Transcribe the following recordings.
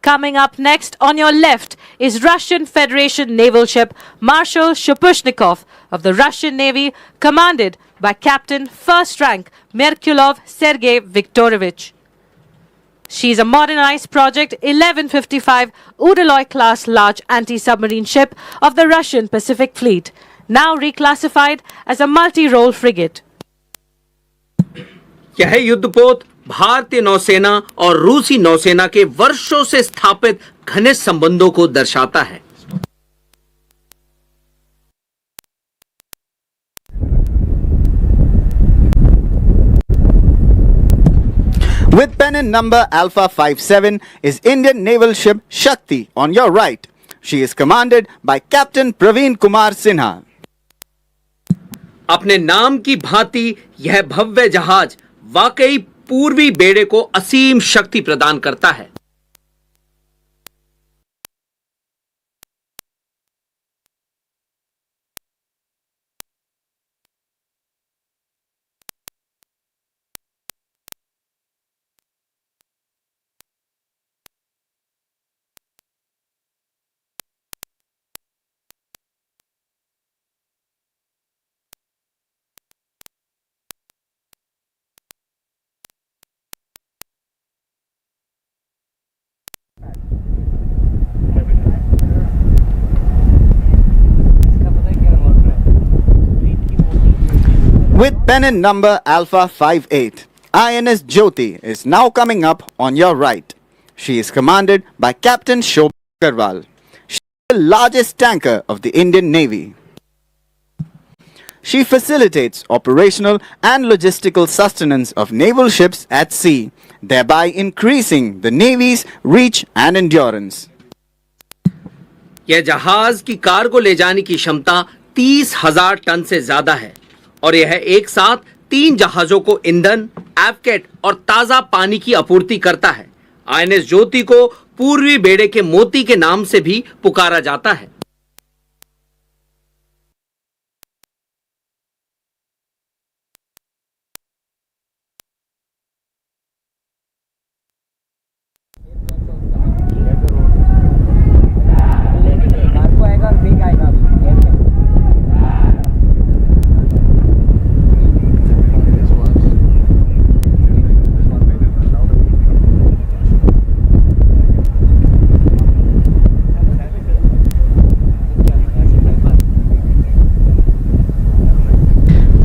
Coming up next on your left is Russian Federation naval ship Marshal Shapushnikov of the Russian Navy, commanded by Captain First Rank Merkulov Sergei Viktorovich. She is a modernized Project 1155 Udaloy class large anti-submarine ship of the Russian Pacific Fleet, now reclassified as a multi-role frigate. यह युद्धपोत भारतीय नौसेना और रूसी नौसेना के वर्षों से स्थापित घनिष्ठ संबंधों को दर्शाता है। With pennant number Alpha 57 is Indian naval ship Shakti on your right. She is commanded by Captain Praveen Kumar Sinha. अपने नाम की भांति यह भव्य जहाज वाकई पूर्वी बेड़े को असीम शक्ति प्रदान करता है। With pennant number Alpha 58, INS Jyoti is now coming up on your right. She is commanded by Captain Shobha Agarwal. She is the largest tanker of the Indian Navy. She facilitates operational and logistical sustenance of naval ships at sea, thereby increasing the Navy's reach and endurance. यह जहाज की cargo ले जाने की क्षमता 30,000 ton से ज्यादा है और यह एक साथ 3 जहाजों को ईंधन, एवकेट और ताजा पानी की आपूर्ति करता है। आईएनएस ज्योति को पूर्वी बेड़े के मोती के नाम से भी पुकारा जाता है।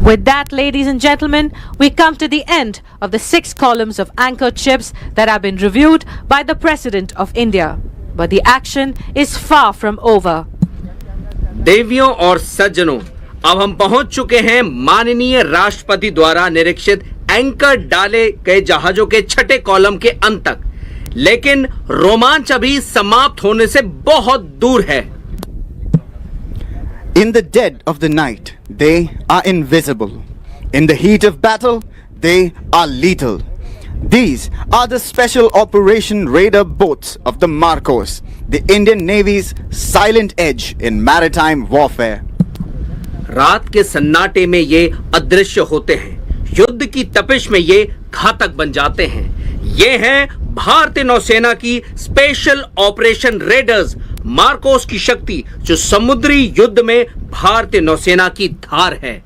With that, ladies and gentlemen, we come to the end of the 6 columns of anchored ships that have been reviewed by the President of India. But the action is far from over. देवियों और सज्जनों, अब हम पहुंच चुके हैं माननीय राष्ट्रपति द्वारा निरीक्षित एंकर डाले गए जहाजों के 6ठे कॉलम के अंत तक, लेकिन रोमांच अभी समाप्त होने से बहुत दूर है। In the dead of the night, they are invisible. In the heat of battle, they are lethal. These are the special operation raider boats of the Marcos, the Indian Navy's silent edge in maritime warfare. रात के सन्नाटे में ये अदृश्य होते हैं, युद्ध की तपिश में ये घातक बन जाते हैं। ये हैं भारतीय नौसेना की स्पेशल ऑपरेशन रेडर्स मार्कोस की शक्ति, जो समुद्री युद्ध में भारतीय नौसेना की धार है।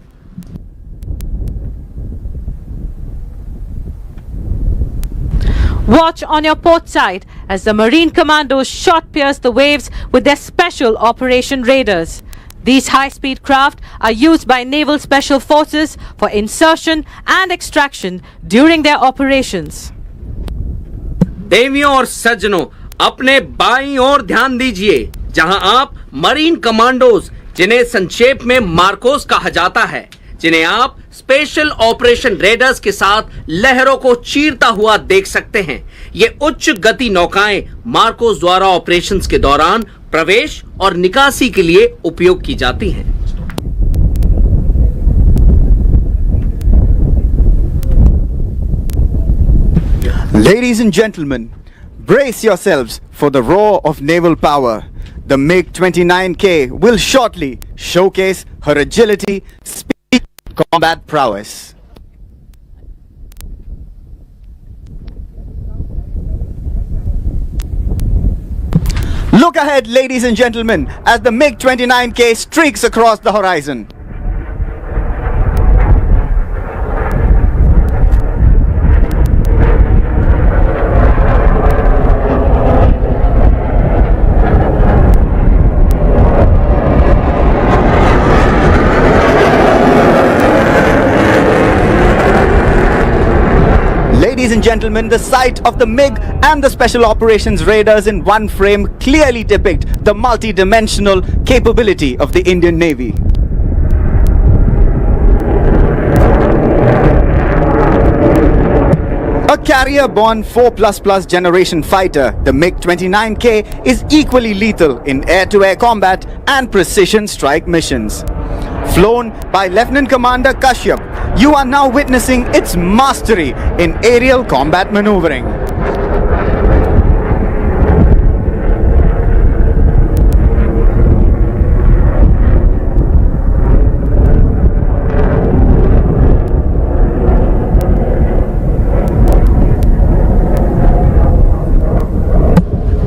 Watch on your port side as the Marine Commandos shot pierce the waves with their special operation raiders. These high-speed craft are used by Naval Special Forces for insertion and extraction during their operations. देवियों और सज्जनों, अपने बाईं ओर ध्यान दीजिए, जहां आप marine commandos, जिन्हें संक्षेप में मार्कोस कहा जाता है, जिन्हें आप स्पेशल ऑपरेशन रेडर्स के साथ लहरों को चीरता हुआ देख सकते हैं। ये उच्च गति नौकाएं मार्कोस द्वारा ऑपरेशंस के दौरान प्रवेश और निकासी के लिए उपयोग की जाती हैं। Ladies and gentlemen, brace yourselves for the roar of naval power. The MiG-29K will shortly showcase her agility, speed, and combat prowess. Look ahead, ladies and gentlemen, as the MiG-29K streaks across the horizon. Ladies and gentlemen, the sight of the MiG and the Special Operations Raiders in one frame clearly depict the multi-dimensional capability of the Indian Navy. A carrier-borne 4++ generation fighter, the MiG-29K is equally lethal in air-to-air combat and precision strike missions. Flown by Lieutenant Commander Kashyap, you are now witnessing its mastery in aerial combat maneuvering.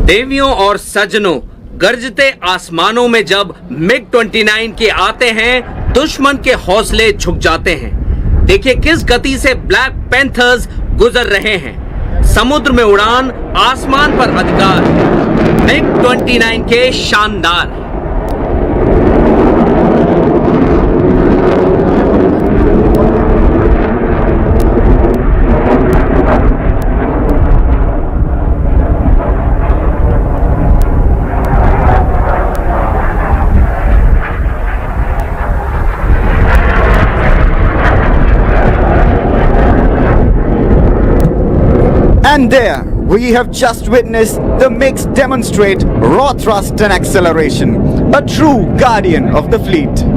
देवियों और सज्जनों, गरजते आसमानों में जब मिग-29 के आते हैं, दुश्मन के हौसले झुक जाते हैं। देखिए किस गति से ब्लैक पैंथर्स गुजर रहे हैं। समुद्र में उड़ान, आसमान पर अधिकार। मिग-29 के शानदार। And there, we have just witnessed the MiGs demonstrate raw thrust and acceleration, a true guardian of the fleet.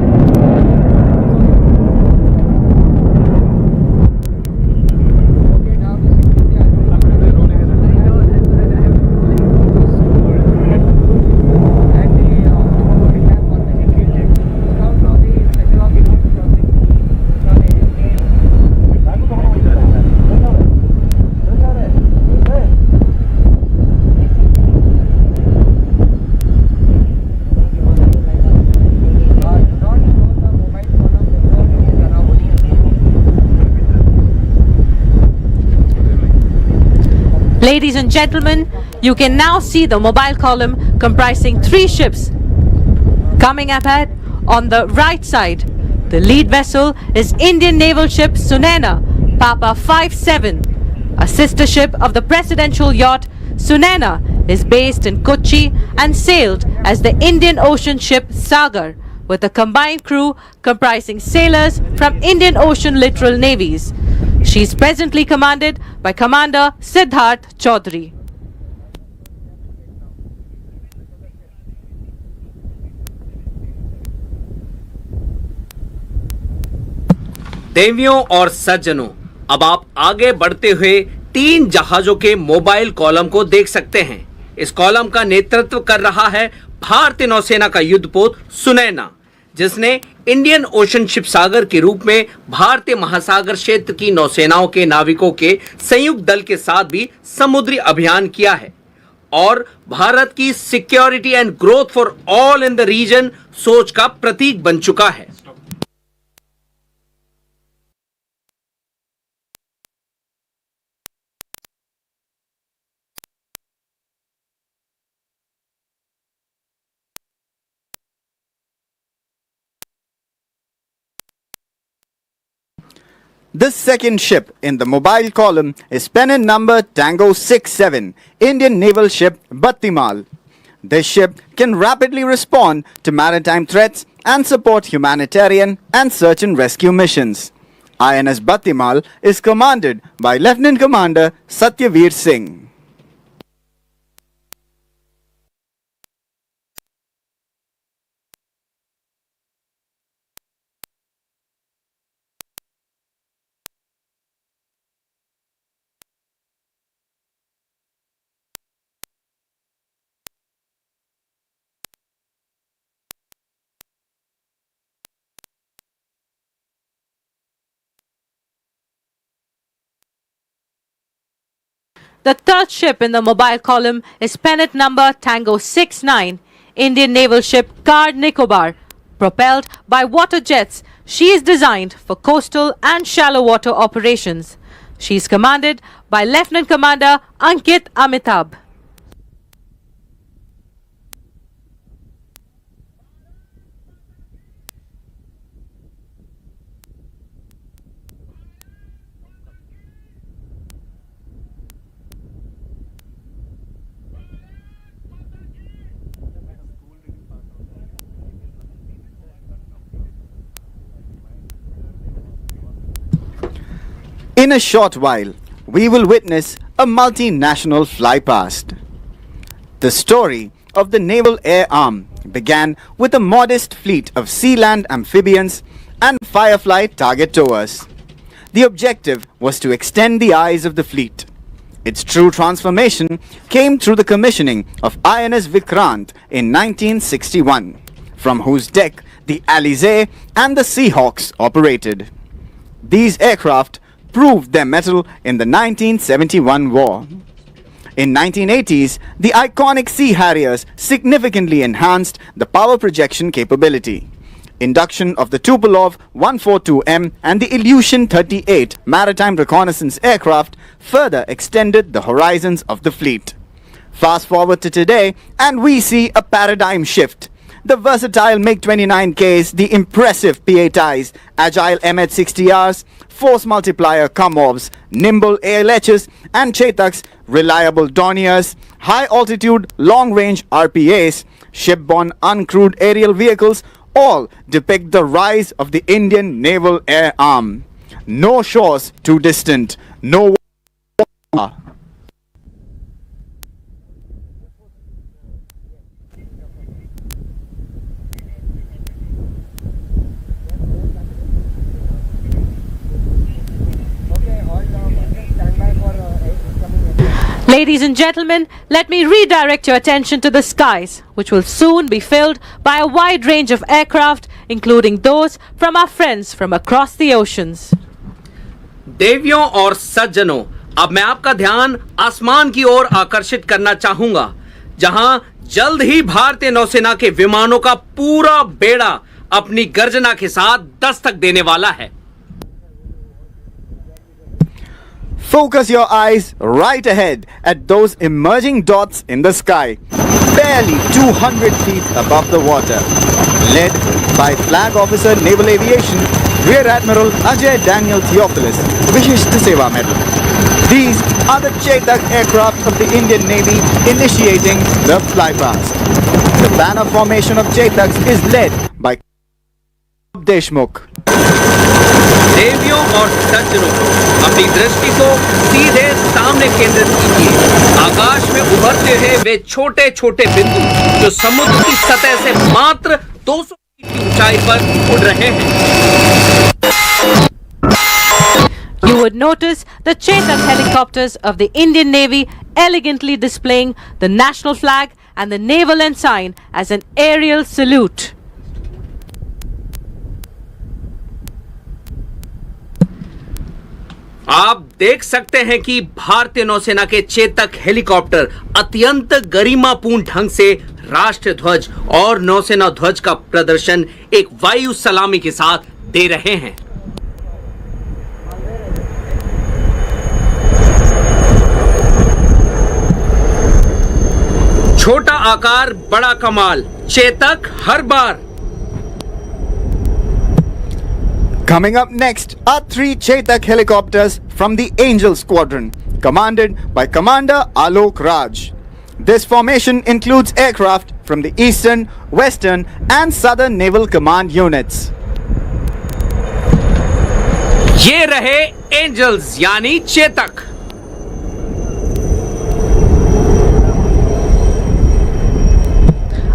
Ladies and gentlemen, you can now see the mobile column comprising 3 ships. Coming up ahead on the right side, the lead vessel is Indian naval ship Sunena, Papa 57. A sister ship of the presidential yacht Sunena is based in Kochi and sailed as the Indian Ocean ship Sagar, with a combined crew comprising sailors from Indian Ocean littoral navies. She is presently commanded by Commander Siddharth Chaudhary. देवियों और सज्जनों, अब आप आगे बढ़ते हुए 3 जहाजों के मोबाइल कॉलम को देख सकते हैं। इस कॉलम का नेतृत्व कर रहा है भारतीय नौसेना का युद्धपोत सुनैना, जिसने इंडियन ओशन शिप सागर के रूप में भारतीय महासागर क्षेत्र की नौसेनाओं के नाविकों के संयुक्त दल के साथ भी समुद्री अभियान किया है और भारत की security and growth for all in the region सोच का प्रतीक बन चुका है। The second ship in the mobile column is pennant number Tango 67, Indian naval ship Battimal. This ship can rapidly respond to maritime threats and support humanitarian and search and rescue missions. INS Battimal is commanded by Lieutenant Commander Satyaveer Singh. The third ship in the mobile column is pennant number Tango 69, Indian naval ship Car Nicobar. Propelled by water jets, she is designed for coastal and shallow water operations. She is commanded by Lieutenant Commander Ankit Amitabh. In a short while, we will witness a multinational fly past. The story of the Naval Air Arm began with a modest fleet of sea-land amphibians and Firefly target towers. The objective was to extend the eyes of the fleet. Its true transformation came through the commissioning of INS Vikrant in 1961, from whose deck the Alizé and the Seahawks operated. These aircraft proved their mettle in the 1971 war. In 1980s, the iconic Sea Harriers significantly enhanced the power projection capability. Induction of the Tupolev 142M and the Ilyushin 38 maritime reconnaissance aircraft further extended the horizons of the fleet. Fast forward to today, and we see a paradigm shift. The versatile MiG-29Ks, the impressive P-8Is, agile MH-60Rs, force multiplier Kamovs, nimble ALHs and Chetaks, reliable Dorniers, high-altitude, long-range RPAs, shipborne uncrewed aerial vehicles all depict the rise of the Indian Naval Air Arm. No shores too distant, no war. Ladies and gentlemen, let me redirect your attention to the skies, which will soon be filled by a wide range of aircraft, including those from our friends from across the oceans. देवियों और सज्जनों, अब मैं आपका ध्यान आसमान की ओर आकर्षित करना चाहूंगा, जहां जल्द ही भारतीय नौसेना के विमानों का पूरा बेड़ा अपनी गर्जना के साथ दस्तक देने वाला है. Focus your eyes right ahead at those emerging dots in the sky, barely 200 feet above the water. Led by Flag Officer Naval Aviation, Rear Admiral Ajay Daniel Theophilus, Vishishta Seva Medal. These are the Chetak aircraft of the Indian Navy initiating the flypast. The banner formation of Chetaks is led by Deshmukh. देवियों और सज्जनों, अपनी दृष्टि को सीधे सामने केंद्रित कीजिए. आकाश में उभरते हुए वे छोटे छोटे बिंदु जो समुद्र की सतह से मात्र 200 फीट की ऊंचाई पर उड़ रहे हैं. You would notice the Chetak helicopters of the Indian Navy elegantly displaying the national flag and the naval ensign as an aerial salute. आप देख सकते हैं कि भारतीय नौसेना के चेतक हेलीकॉप्टर अत्यंत गरिमापूर्ण ढंग से राष्ट्रीय ध्वज और नौसेना ध्वज का प्रदर्शन एक वायु सलामी के साथ दे रहे हैं. छोटा आकार बड़ा कमाल, चेतक हर बार. Coming up next are 3 Chetak helicopters from the Angel Squadron, commanded by Commander Alok Raj. This formation includes aircraft from the Eastern, Western and Southern Naval Command units. ये रहे एंजल्स यानी Chetak.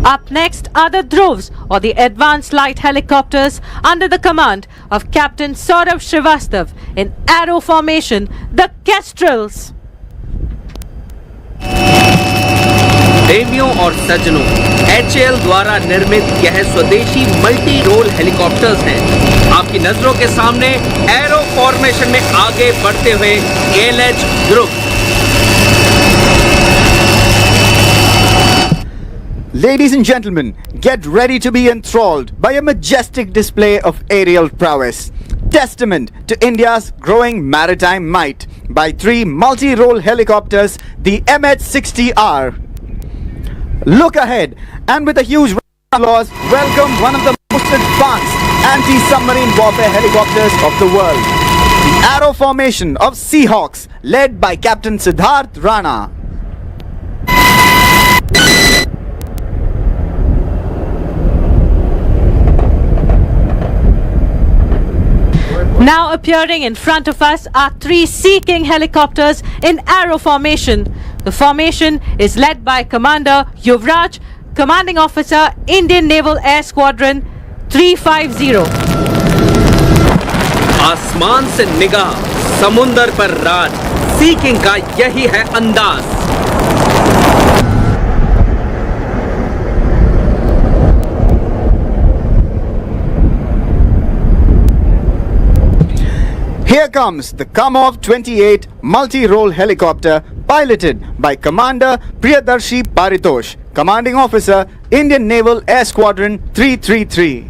Up next are the Dhruvs, or the Advanced Light Helicopters, under the command of Captain Saurabh Srivastav in arrow formation, the Kestrels. देवियों और सज्जनों, HAL द्वारा निर्मित यह स्वदेशी मल्टी रोल हेलीकॉप्टर्स हैं. आपकी नजरों के सामने एरो फॉर्मेशन में आगे बढ़ते हुए ALH Dhruv. Ladies and gentlemen, get ready to be enthralled by a majestic display of aerial prowess, testament to India's growing maritime might, by 3 multi-role helicopters, the MH-60R. Look ahead and with a huge round of applause, welcome one of the most advanced anti-submarine warfare helicopters of the world, the Arrow formation of Seahawks, led by Captain Siddharth Rana. Now appearing in front of us are 3 Sea King helicopters in Arrow formation. The formation is led by Commander Yuvraj, Commanding Officer, Indian Naval Air Squadron 350. आसमान से निगाह, समुंदर पर राज, सी king का यही है अंदाज। Here comes the Kamov 28 multi-role helicopter piloted by Commander Priyadarshi Paritosh, Commanding Officer, Indian Naval Air Squadron 333.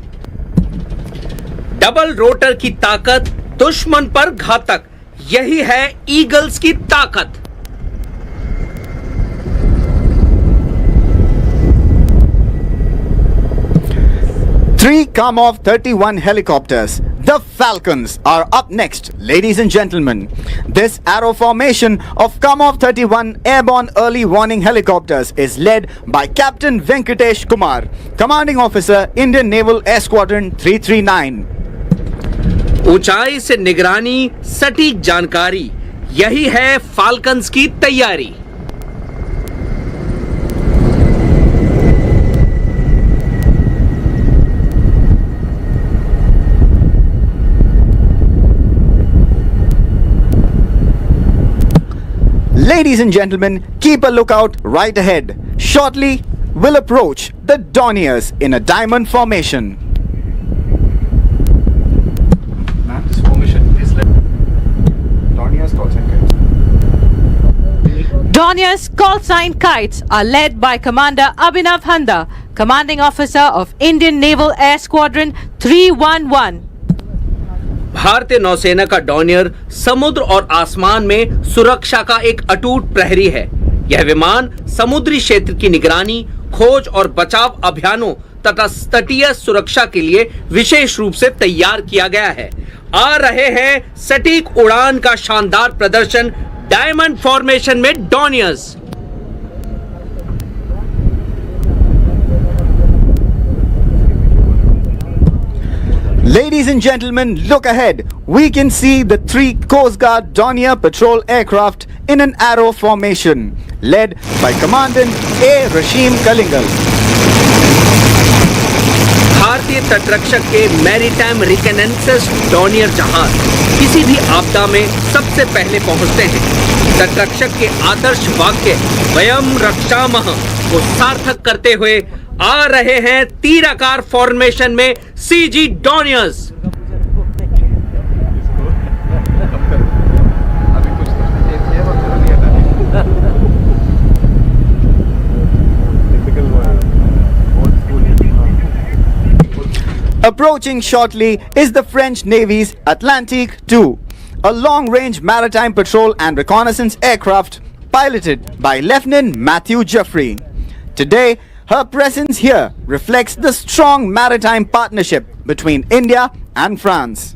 Double rotor की ताकत, दुश्मन पर घातक, यही है ईगल्स की ताकत। Three Kamov 31 helicopters, the Falcons, are up next, ladies and gentlemen. This Arrow formation of Kamov 31 airborne early warning helicopters is led by Captain Venkatesh Kumar, Commanding Officer, Indian Naval Air Squadron 339. ऊंचाई से निगरानी, सटीक जानकारी, यही है falcons की तैयारी। Ladies and gentlemen, keep a lookout right ahead. Shortly, we'll approach the Dorniers in a diamond formation. This formation is led Dorniers call sign kites. Dorniers call sign kites are led by Commander Abhinav Handa, Commanding Officer of Indian Naval Air Squadron 311. भारतीय नौसेना का Dornier समुद्र और आसमान में सुरक्षा का एक अटूट प्रहरी है। यह विमान समुद्री क्षेत्र की निगरानी, खोज और बचाव अभियानों तथा तटीय सुरक्षा के लिए विशेष रूप से तैयार किया गया है। आ रहे हैं सटीक उड़ान का शानदार प्रदर्शन डायमंड फॉर्मेशन में डॉनियर्स। Ladies and gentlemen, look ahead. We can see the 3 Coast Guard Dornier patrol aircraft in an Arrow formation, led by Commandant A. Rashim Kalingal. भारतीय तटरक्षक के मैरीटाइम रिकनेंसेस डॉनियर जहाज किसी भी आपदा में सबसे पहले पहुंचते हैं। तटरक्षक के आदर्श वाक्य वयम रक्षामः को सार्थक करते हुए आ रहे हैं तीराकार फॉर्मेशन में CG डॉनियर्स। Approaching shortly is the French Navy's Atlantique II, a long-range maritime patrol and reconnaissance aircraft piloted by Lieutenant Matthew Jeffrey. Today, her presence here reflects the strong maritime partnership between India and France.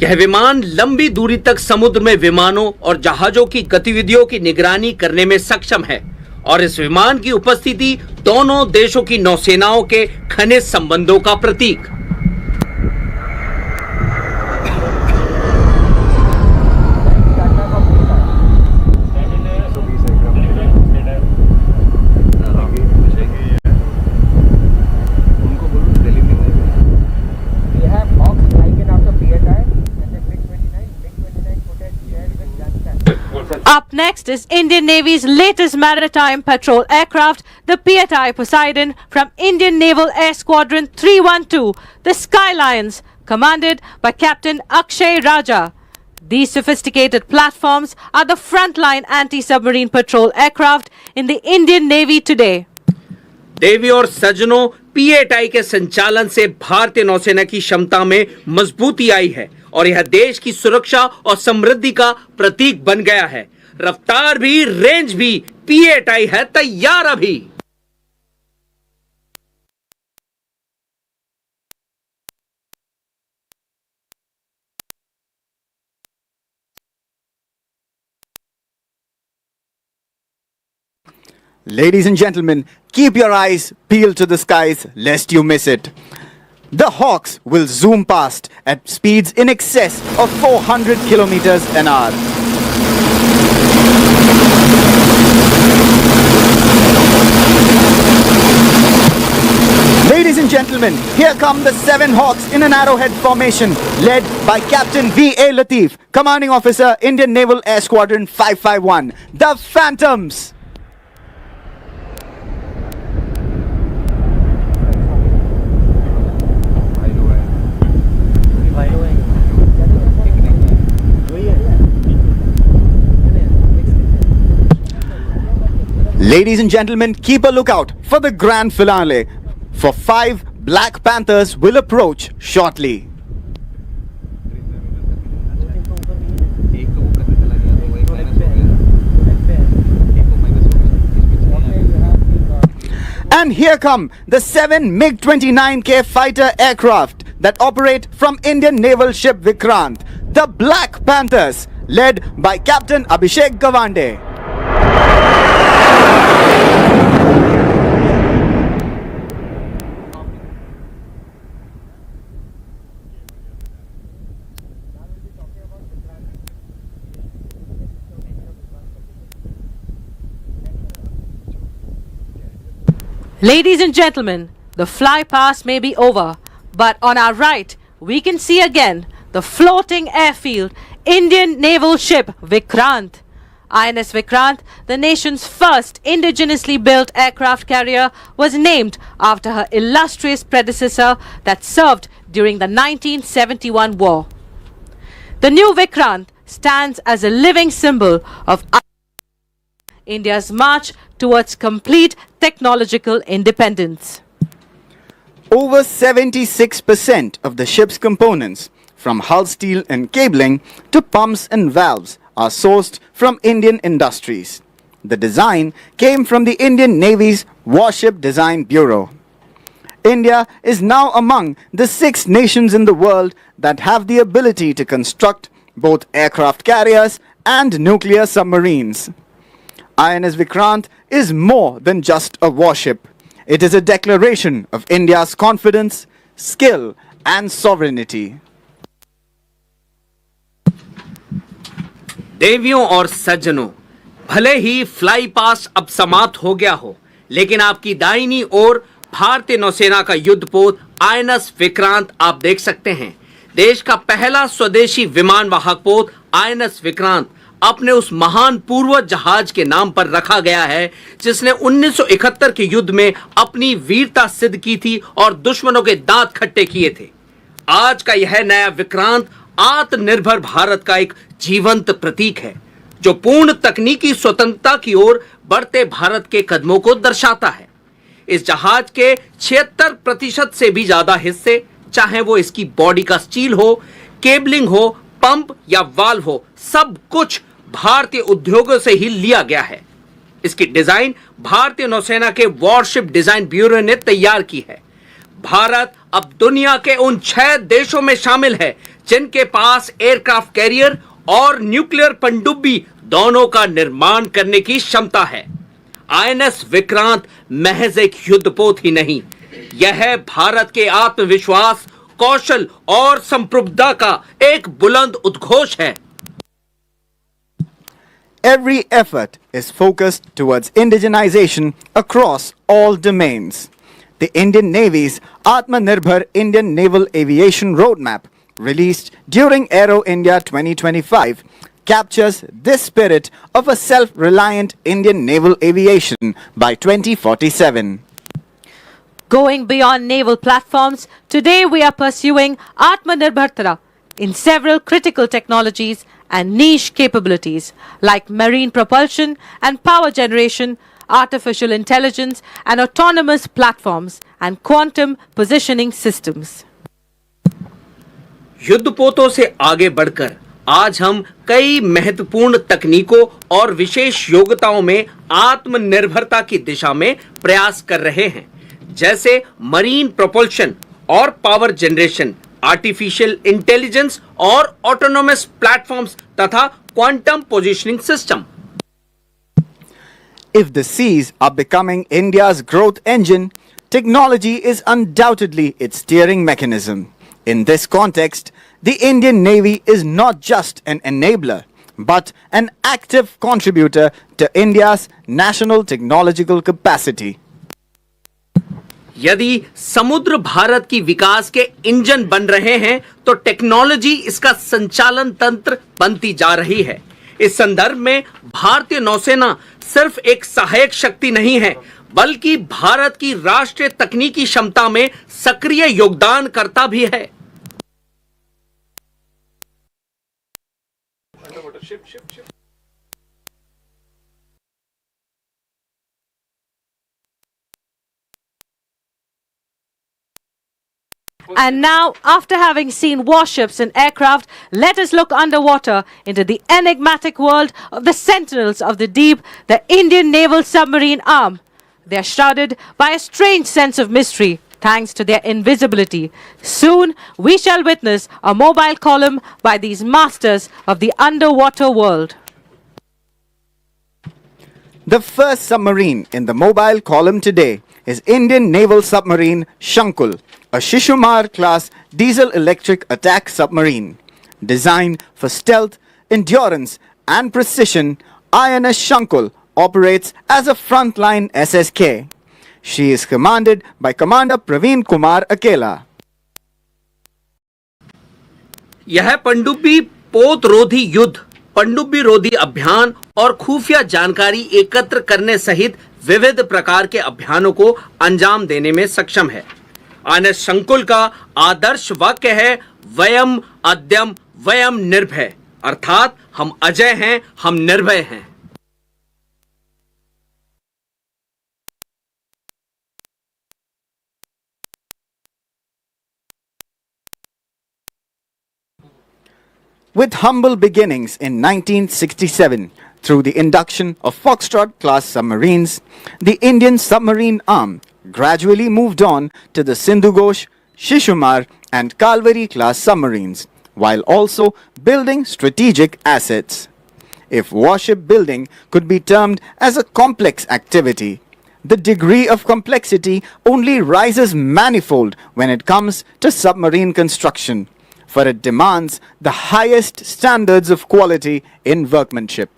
यह विमान लंबी दूरी तक समुद्र में विमानों और जहाजों की गतिविधियों की निगरानी करने में सक्षम है और इस विमान की उपस्थिति दोनों देशों की नौसेनाओं के घनिष्ठ संबंधों का प्रतीक। Up next is Indian Navy's latest maritime patrol aircraft, the PTI Poseidon from Indian Naval Air Squadron 312, the Sky Lions, commanded by Captain Akshay Raja. These sophisticated platforms are the frontline anti-submarine patrol aircraft in the Indian Navy today. देवी और सज्जनों, P-8I के संचालन से भारतीय नौसेना की क्षमता में मजबूती आई है और यह देश की सुरक्षा और समृद्धि का प्रतीक बन गया है। रफ्तार भी, रेंज भी, P-8I है तैयार अभी। Ladies and gentlemen, keep your eyes peeled to the skies lest you miss it. The Hawks will zoom past at speeds in excess of 400 kilometers an hour. Ladies and gentlemen, here come the 7 Hawks in an arrowhead formation led by Captain V.A. Latif, Commanding Officer, Indian Naval Air Squadron 551, the Phantoms. Ladies and gentlemen, keep a lookout for the grand finale, for 5 Black Panthers will approach shortly. And here come the 7 MiG-29K fighter aircraft that operate from Indian naval ship Vikrant, the Black Panthers, led by Captain Abhishek Gawande. Ladies and gentlemen, the flypast may be over, but on our right, we can see again the floating airfield Indian naval ship Vikrant. INS Vikrant, the nation's first indigenously built aircraft carrier, was named after her illustrious predecessor that served during the 1971 war. The new Vikrant stands as a living symbol of India's march towards complete technological independence. Over 76% of the ship's components, from hull steel and cabling to pumps and valves, are sourced from Indian industries. The design came from the Indian Navy's Warship Design Bureau. India is now among the 6 nations in the world that have the ability to construct both aircraft carriers and nuclear submarines. INS Vikrant is more than just a warship. It is a declaration of India's confidence, skill and sovereignty. देवियों और सज्जनों, भले ही fly past अब समाप्त हो गया हो, लेकिन आपकी दाहिनी ओर भारतीय नौसेना का युद्धपोत आईएनएस विक्रांत आप देख सकते हैं। देश का पहला स्वदेशी विमान वाहक पोत आईएनएस विक्रांत अपने उस महान पूर्वज जहाज के नाम पर रखा गया है जिसने 1971 के युद्ध में अपनी वीरता सिद्ध की थी और दुश्मनों के दांत खट्टे किए थे। आज का यह नया विक्रांत आत्मनिर्भर भारत का एक जीवंत प्रतीक है जो पूर्ण तकनीकी स्वतंत्रता की ओर बढ़ते भारत के कदमों को दर्शाता है। इस जहाज के 76% से भी ज्यादा हिस्से, चाहे वो इसकी बॉडी का स्टील हो, केबलिंग हो, पंप या वाल्व हो, सब कुछ भारतीय उद्योगों से ही लिया गया है। इसकी डिजाइन भारतीय नौसेना के वॉरशिप डिजाइन ब्यूरो ने तैयार की है। भारत अब दुनिया के उन 6 देशों में शामिल है जिनके पास एयरक्राफ्ट कैरियर और न्यूक्लियर पनडुब्बी दोनों का निर्माण करने की क्षमता है। आईएनएस विक्रांत महज एक युद्धपोत ही नहीं, यह भारत के आत्मविश्वास, कौशल और संप्रभुता का एक बुलंद उद्घोष है। Every effort is focused towards indigenization across all domains. The Indian Navy's Atmanirbhar Indian Naval Aviation Roadmap, released during Aero India 2025, captures this spirit of a self-reliant Indian naval aviation by 2047. Going beyond naval platforms, today we are pursuing Atmanirbharta in several critical technologies and niche capabilities like marine propulsion and power generation. artificial intelligence and autonomous platforms, and quantum positioning systems. युद्धपोतों से आगे बढ़कर आज हम कई महत्वपूर्ण तकनीकों और विशेष योग्यताओं में आत्मनिर्भरता की दिशा में प्रयास कर रहे हैं, जैसे मरीन प्रोपल्शन और पावर जनरेशन, आर्टिफिशियल इंटेलिजेंस और ऑटोनोमस प्लेटफॉर्म्स तथा quantum positioning system. If the seas are becoming India's growth engine, technology is undoubtedly its steering mechanism. In this context, the Indian Navy is not just an enabler, but an active contributor to India's national technological capacity. यदि समुद्र भारत की विकास के engine बन रहे हैं, तो technology इसका संचालन तंत्र बनती जा रही है। इस संदर्भ में भारतीय नौसेना सिर्फ एक सहायक शक्ति नहीं है, बल्कि भारत की राष्ट्रीय तकनीकी क्षमता में सक्रिय योगदानकर्ता भी है। And now, after having seen warships and aircraft, let us look underwater into the enigmatic world of the sentinels of the deep, the Indian Naval Submarine Arm. They are shrouded by a strange sense of mystery, thanks to their invisibility. Soon, we shall witness a mobile column by these masters of the underwater world. The first submarine in the mobile column today is Indian Naval Submarine Shankul, a Shishumar class diesel-electric attack submarine. Designed for stealth, endurance and precision, INS Shankul operates as a frontline SSK. She is commanded by Commander Praveen Kumar Akela. यह पनडुब्बी पोत रोधी युद्ध, पनडुब्बी रोधी अभियान और खुफिया जानकारी एकत्र करने सहित विविध प्रकार के अभियानों को अंजाम देने में सक्षम है। आईएनएस शंकुल का आदर्श वाक्य है, वयम अद्यम वयम निर्भय, अर्थात हम अजय हैं, हम निर्भय हैं। With humble beginnings in 1967, through the induction of Foxtrot-class submarines, the Indian submarine arm gradually moved on to the Sindhu Ghosh, Shishumar and Kalvari-class submarines, while also building strategic assets. If warship building could be termed as a complex activity, the degree of complexity only rises manifold when it comes to submarine construction, for it demands the highest standards of quality in workmanship.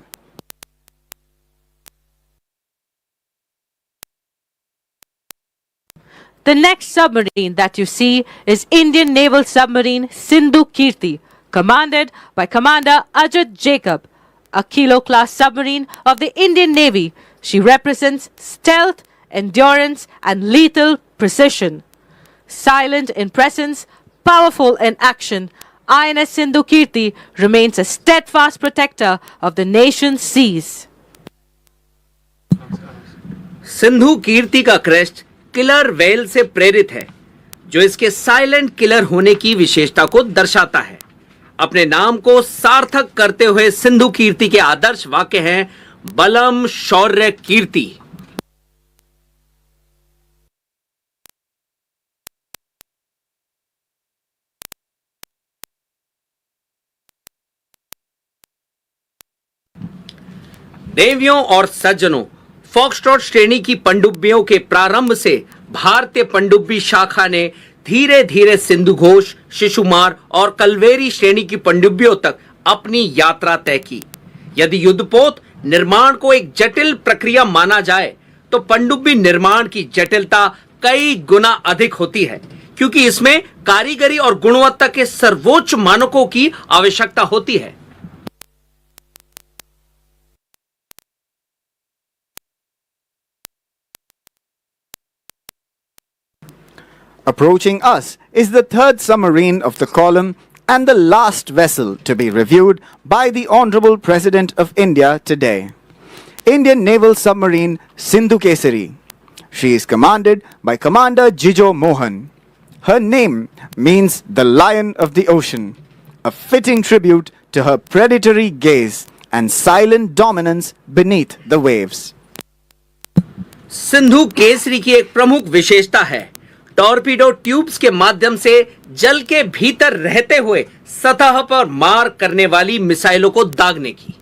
The next submarine that you see is Indian Naval Submarine Sindhu Kirti, commanded by Commander Ajit Jacob, a Kilo-class submarine of the Indian Navy. She represents stealth, endurance and lethal precision. Silent in presence, powerful in action, INS Sindhu Kirti remains a steadfast protector of the nation's seas. Sindhu कीर्ति का crest killer whale से प्रेरित है, जो इसके silent killer होने की विशेषता को दर्शाता है। अपने नाम को सार्थक करते हुए सिंधु कीर्ति के आदर्श वाक्य हैं, बलम शौर्य कीर्ति। देवियों और सज्जनों, फॉक्सट्रॉट श्रेणी की पनडुब्बियों के प्रारंभ से भारतीय पनडुब्बी शाखा ने धीरे धीरे सिंधु घोष, शिशुमार और कलवेरी श्रेणी की पनडुब्बियों तक अपनी यात्रा तय की। यदि युद्धपोत निर्माण को एक जटिल प्रक्रिया माना जाए, तो पनडुब्बी निर्माण की जटिलता कई गुना अधिक होती है, क्योंकि इसमें कारीगरी और गुणवत्ता के सर्वोच्च मानकों की आवश्यकता होती है। Approaching us is the third submarine of the column and the last vessel to be reviewed by the Honorable President of India today. Indian naval submarine Sindhu Kesari. She is commanded by Commander Jijo Mohan. Her name means the lion of the ocean, a fitting tribute to her predatory gaze and silent dominance beneath the waves. Sindhu Kesari की एक प्रमुख विशेषता है torpedo tubes के माध्यम से जल के भीतर रहते हुए सतह पर मार करने वाली मिसाइलों को दागने की।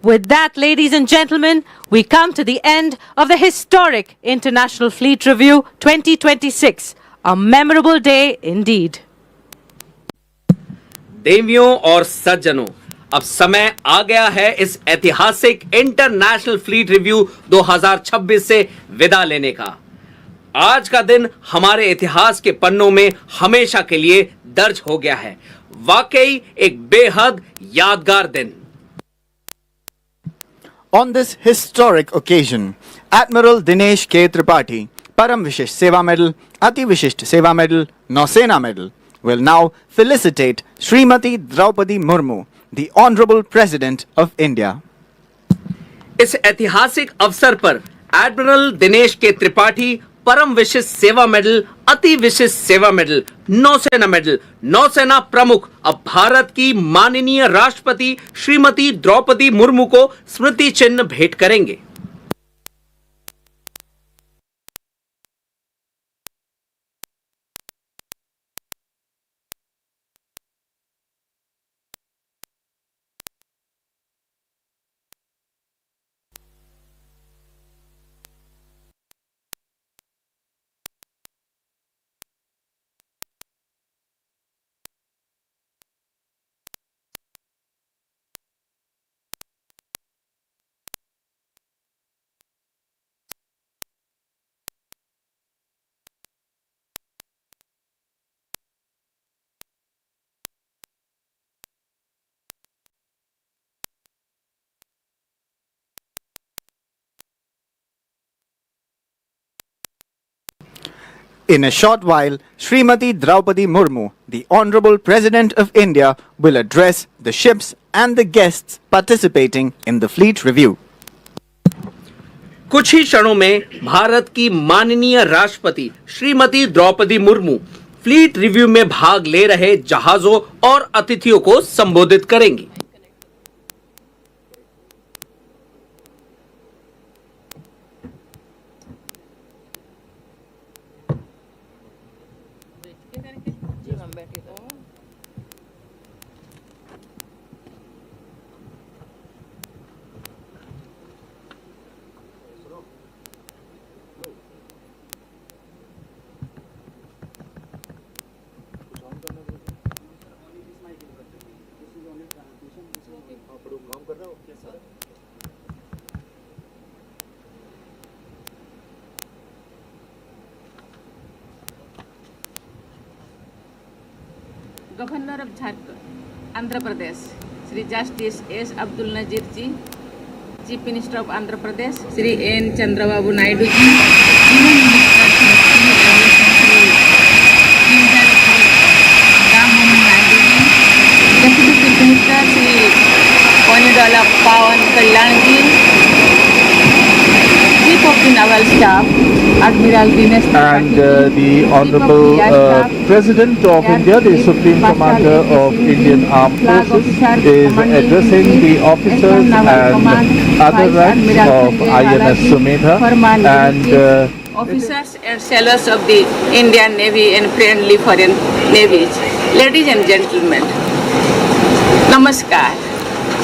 With that, ladies and gentlemen, we come to the end of the historic International Fleet Review 2026. A memorable day indeed. देवियों और सज्जनों, अब समय आ गया है इस ऐतिहासिक इंटरनेशनल फ्लीट रिव्यू 2026 से विदा लेने का। आज का दिन हमारे इतिहास के पन्नों में हमेशा के लिए दर्ज हो गया है। वाकई एक बेहद यादगार दिन। On this historic occasion, Admiral Dinesh K. Tripathi, Param Vishisht Seva Medal, Ati Vishisht Seva Medal, Nausena Medal, will now felicitate Srimati Draupadi Murmu, the Honorable President of India. इस ऐतिहासिक अवसर पर एडमिरल दिनेश के त्रिपाठी परम विशिष्ट सेवा मेडल, अति विशिष्ट सेवा मेडल, नौसेना मेडल, नौसेना प्रमुख अब भारत की माननीय राष्ट्रपति श्रीमती द्रौपदी मुर्मू को स्मृति चिन्ह भेंट करेंगे। In a short while, Srimati Draupadi Murmu, the Honorable President of India, will address the ships and the guests participating in the Fleet Review. कुछ ही क्षणों में भारत की माननीय राष्ट्रपति श्रीमती द्रौपदी मुर्मू फ्लीट रिव्यू में भाग ले रहे जहाजों और अतिथियों को संबोधित करेंगी। Governor of Jharkhand, Andhra Pradesh, Sri Justice S. Abdul Nazir ji, Chief Minister of Andhra Pradesh, Sri N. Chandrababu Naidu ji, Union Minister Sri Ram Mohan Naidu ji, Deputy Chief Minister Sri Ponidala Pawan Kalyan ji, Chief of the Naval Staff, Admiral Dinesh And the Honorable President of India, the Supreme Commander of Indian Armed Forces, is addressing the officers and other ranks of INS Sumedha and officers and sailors of the Indian Navy and friendly foreign navies. Ladies and gentlemen, Namaskar.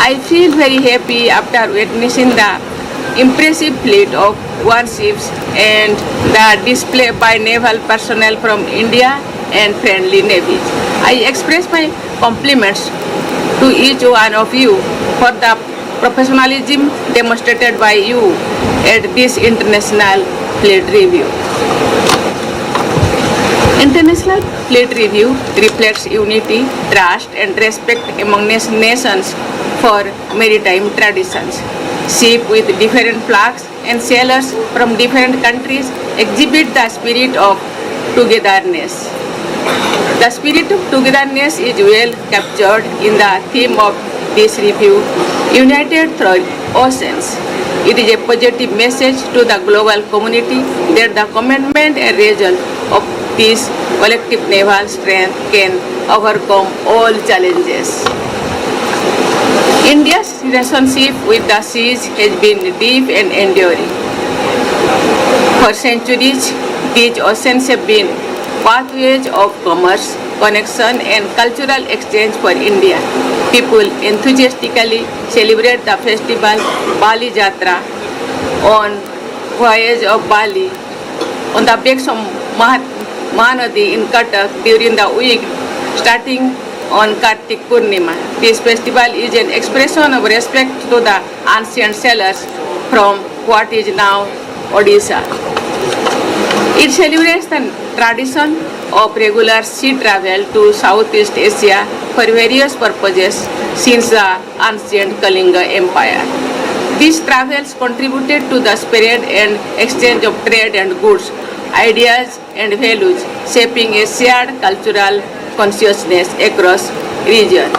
I feel very happy after witnessing the impressive fleet of warships and the display by naval personnel from India and friendly navies. I express my compliments to each one of you for the professionalism demonstrated by you at this international fleet review. International Fleet Review reflects unity, trust, and respect among nations for maritime traditions. Ships with different flags and sailors from different countries exhibit the spirit of togetherness. The spirit of togetherness is well captured in the theme of this review, United Through Oceans. It is a positive message to the global community that the commitment and result of this collective naval strength can overcome all challenges. India's relationship with the seas has been deep and enduring. For centuries, these oceans have been pathways of commerce, connection, and cultural exchange for India. People enthusiastically celebrate the festival Bali Jatra on voyage of Bali on the banks of Mahanadi in Cuttack during the week starting on Kartik Purnima. This festival is an expression of respect to the ancient sailors from what is now Odisha. It celebrates the tradition of regular sea travel to Southeast Asia for various purposes since the ancient Kalinga Empire. These travels contributed to the spread and exchange of trade and goods, ideas and values, shaping a shared cultural consciousness across region.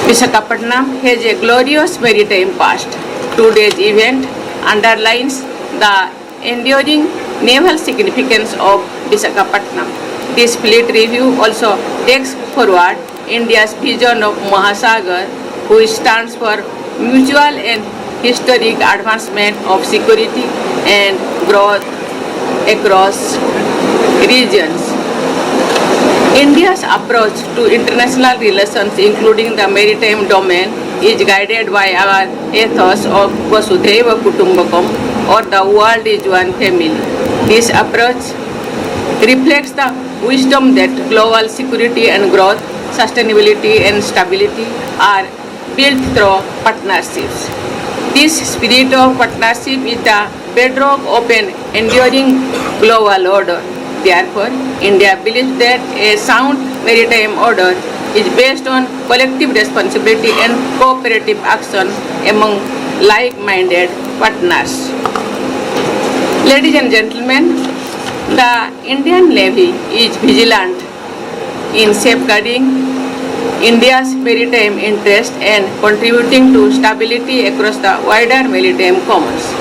Vishakapatnam has a glorious maritime past. Today's event underlines the enduring naval significance of Vishakapatnam. This fleet review also takes forward India's vision of Mahasagar, which stands for mutual and historic advancement of security and growth across regions. India's approach to international relations, including the maritime domain, is guided by our ethos of Vasudhaiva Kutumbakam, or the world is one family. This approach reflects the wisdom that global security and growth, sustainability and stability are built through partnerships. This spirit of partnership is the bedrock of an enduring global order. Therefore, India believes that a sound maritime order is based on collective responsibility and cooperative action among like-minded partners. Ladies and gentlemen, the Indian Navy is vigilant in safeguarding India's maritime interest and contributing to stability across the wider maritime commerce.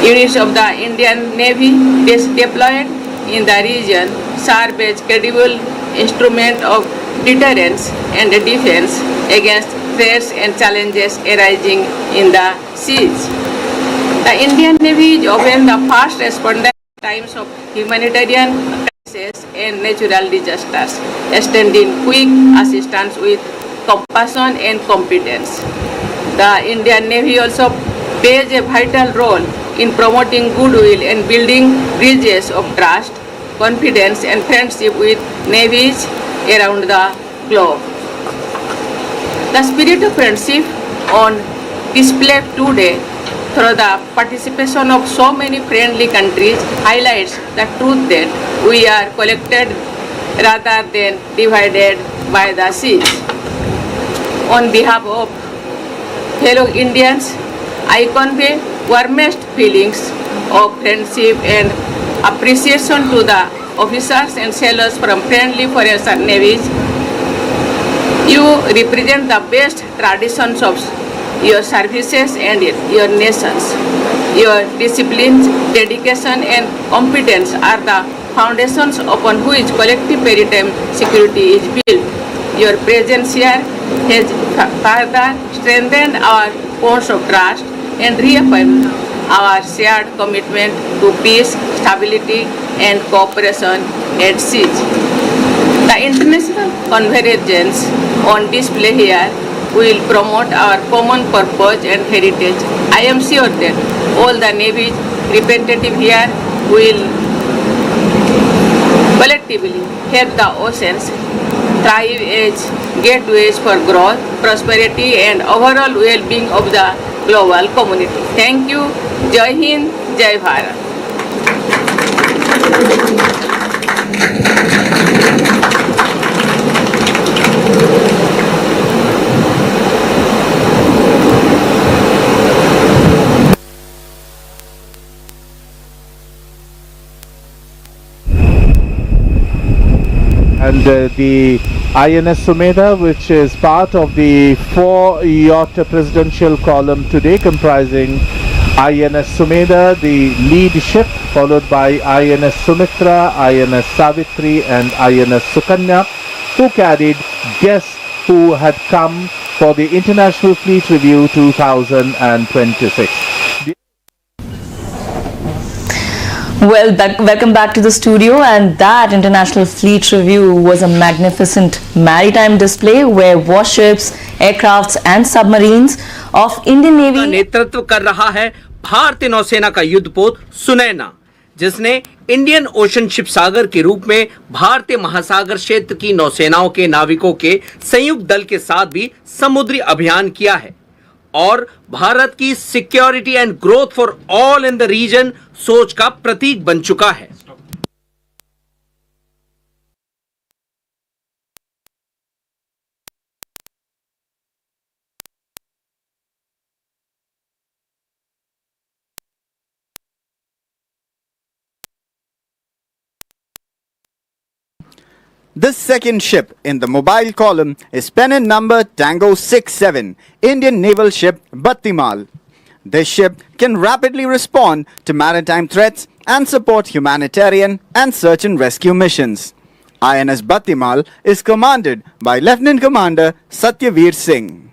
Units of the Indian Navy deployed in the region serve as credible instrument of deterrence and defense against threats and challenges arising in the seas. The Indian Navy is often the first responder in times of humanitarian crises and natural disasters, extending quick assistance with compassion and competence. The Indian Navy also plays a vital role in promoting goodwill and building bridges of trust, confidence, and friendship with navies around the globe. The spirit of friendship on display today through the participation of so many friendly countries highlights the truth that we are connected rather than divided by the seas. On behalf of fellow Indians, I convey warmest feelings of friendship and appreciation to the officers and sailors from friendly foreign navies. You represent the best traditions of your services and your nations. Your discipline, dedication, and competence are the foundations upon which collective maritime security is built. Your presence here has further strengthened our bonds of trust and reaffirmed our shared commitment to peace, stability, and cooperation at sea. The international convergence on display here will promote our common purpose and heritage. I am sure that all the Navy's representatives here will collectively help the oceans thrive as gateways for growth, prosperity, and overall well-being of the global community. Thank you. Jai Hind, Jai Bharat. And the INS Sumedha, which is part of the 4-yacht presidential column today, comprising INS Sumedha, the lead ship, followed by INS Sumitra, INS Savitri and INS Sukanya, who carried guests who had come for the International Fleet Review 2026. Well, welcome back to the studio, and that International Fleet Review was a magnificent maritime display where warships, aircrafts and submarines of Indian Navy नेतृत्व कर रहा है भारतीय नौसेना का युद्धपोत सुनैना, जिसने Indian ocean ship सागर के रूप में भारतीय महासागर क्षेत्र की नौसेनाओं के नाविकों के संयुक्त दल के साथ भी समुद्री अभियान किया है और भारत की security and growth for all in the region सोच का प्रतीक बन चुका है। This second ship in the mobile column is pennant number Tango 67, Indian naval ship Battimal. This ship can rapidly respond to maritime threats and support humanitarian and search and rescue missions. INS Battimal is commanded by Lieutenant Commander Satyaveer Singh.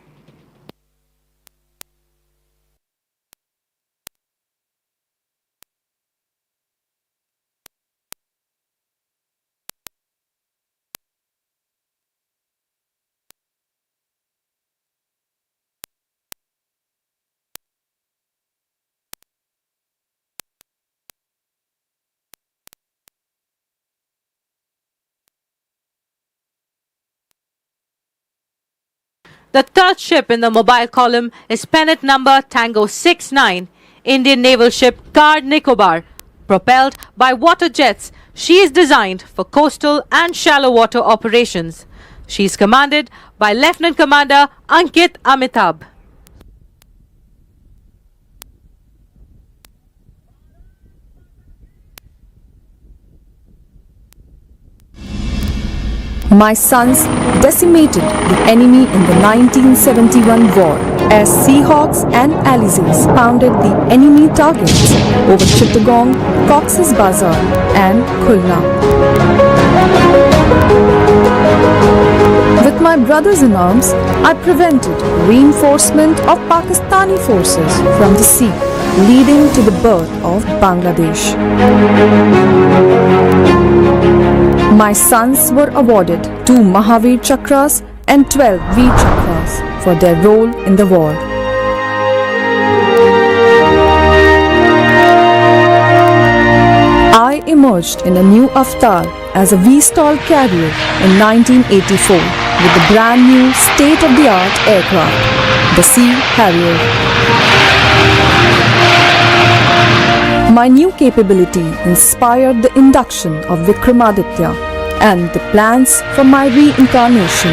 The third ship in the mobile column is pennant number Tango 69, Indian naval ship Car Nicobar. Propelled by water jets, she is designed for coastal and shallow water operations. She is commanded by Lieutenant Commander Ankit Amitabh. My sons decimated the enemy in the 1971 war as Seahawks and Alizés pounded the enemy targets over Chittagong, Cox's Bazar and Khulna. With my brothers in arms, I prevented reinforcement of Pakistani forces from the sea, leading to the birth of Bangladesh. My sons were awarded 2 Mahavir Chakras and 12 Veer Chakras for their role in the war. I emerged in a new avatar as a V-Stall carrier in 1984 with the brand new state-of-the-art aircraft, the Sea Harrier. My new capability inspired the induction of Vikramaditya and the plans for my reincarnation.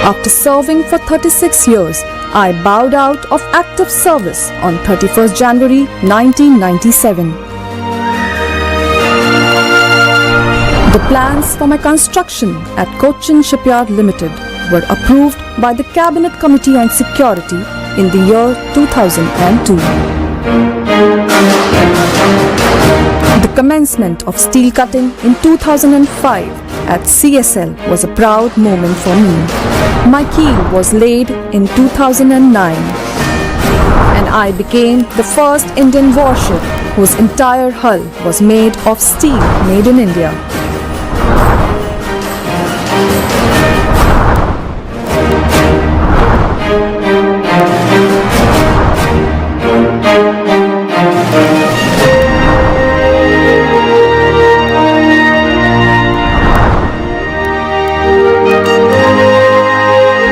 After serving for 36 years, I bowed out of active service on 31st January 1997. The plans for my construction at Cochin Shipyard Limited were approved by the Cabinet Committee on Security in the year 2002. The commencement of steel cutting in 2005 at CSL was a proud moment for me. My keel was laid in 2009 and I became the first Indian warship whose entire hull was made of steel made in India.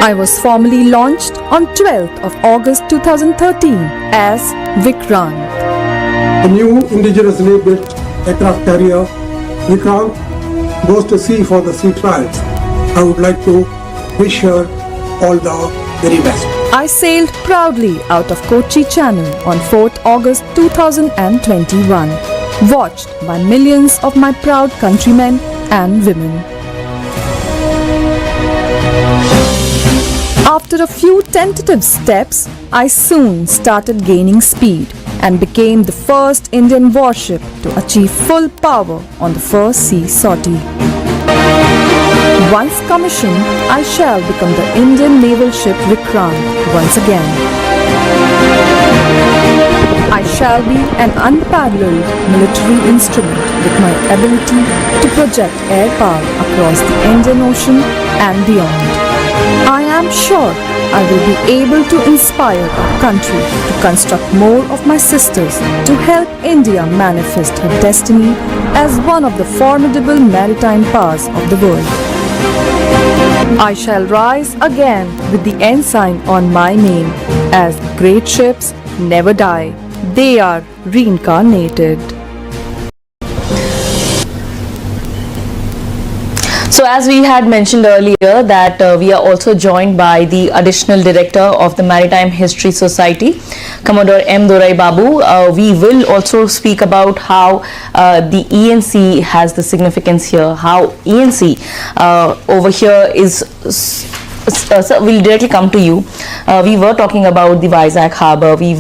I was formally launched on 12th of August 2013 as Vikrant. The new indigenously built aircraft carrier Vikrant goes to sea for the sea trials. I would like to wish her all the very best. I sailed proudly out of Kochi Channel on 4th August 2021, watched by millions of my proud countrymen and women. After a few tentative steps, I soon started gaining speed and became the first Indian warship to achieve full power on the first sea sortie. Once commissioned, I shall become the Indian naval ship Vikrant once again. I shall be an unparalleled military instrument with my ability to project air power across the Indian Ocean and beyond. I am sure I will be able to inspire our country to construct more of my sisters to help India manifest her destiny as one of the formidable maritime powers of the world. I shall rise again with the ensign on my name, as great ships never die, they are reincarnated. So as we had mentioned earlier that we are also joined by the additional director of the Maritime History Society, Commodore M. Dorai Babu. We will also speak about how the ENC has the significance here, how ENC over here is... So we'll directly come to you. We were talking about the Vizag Harbour. We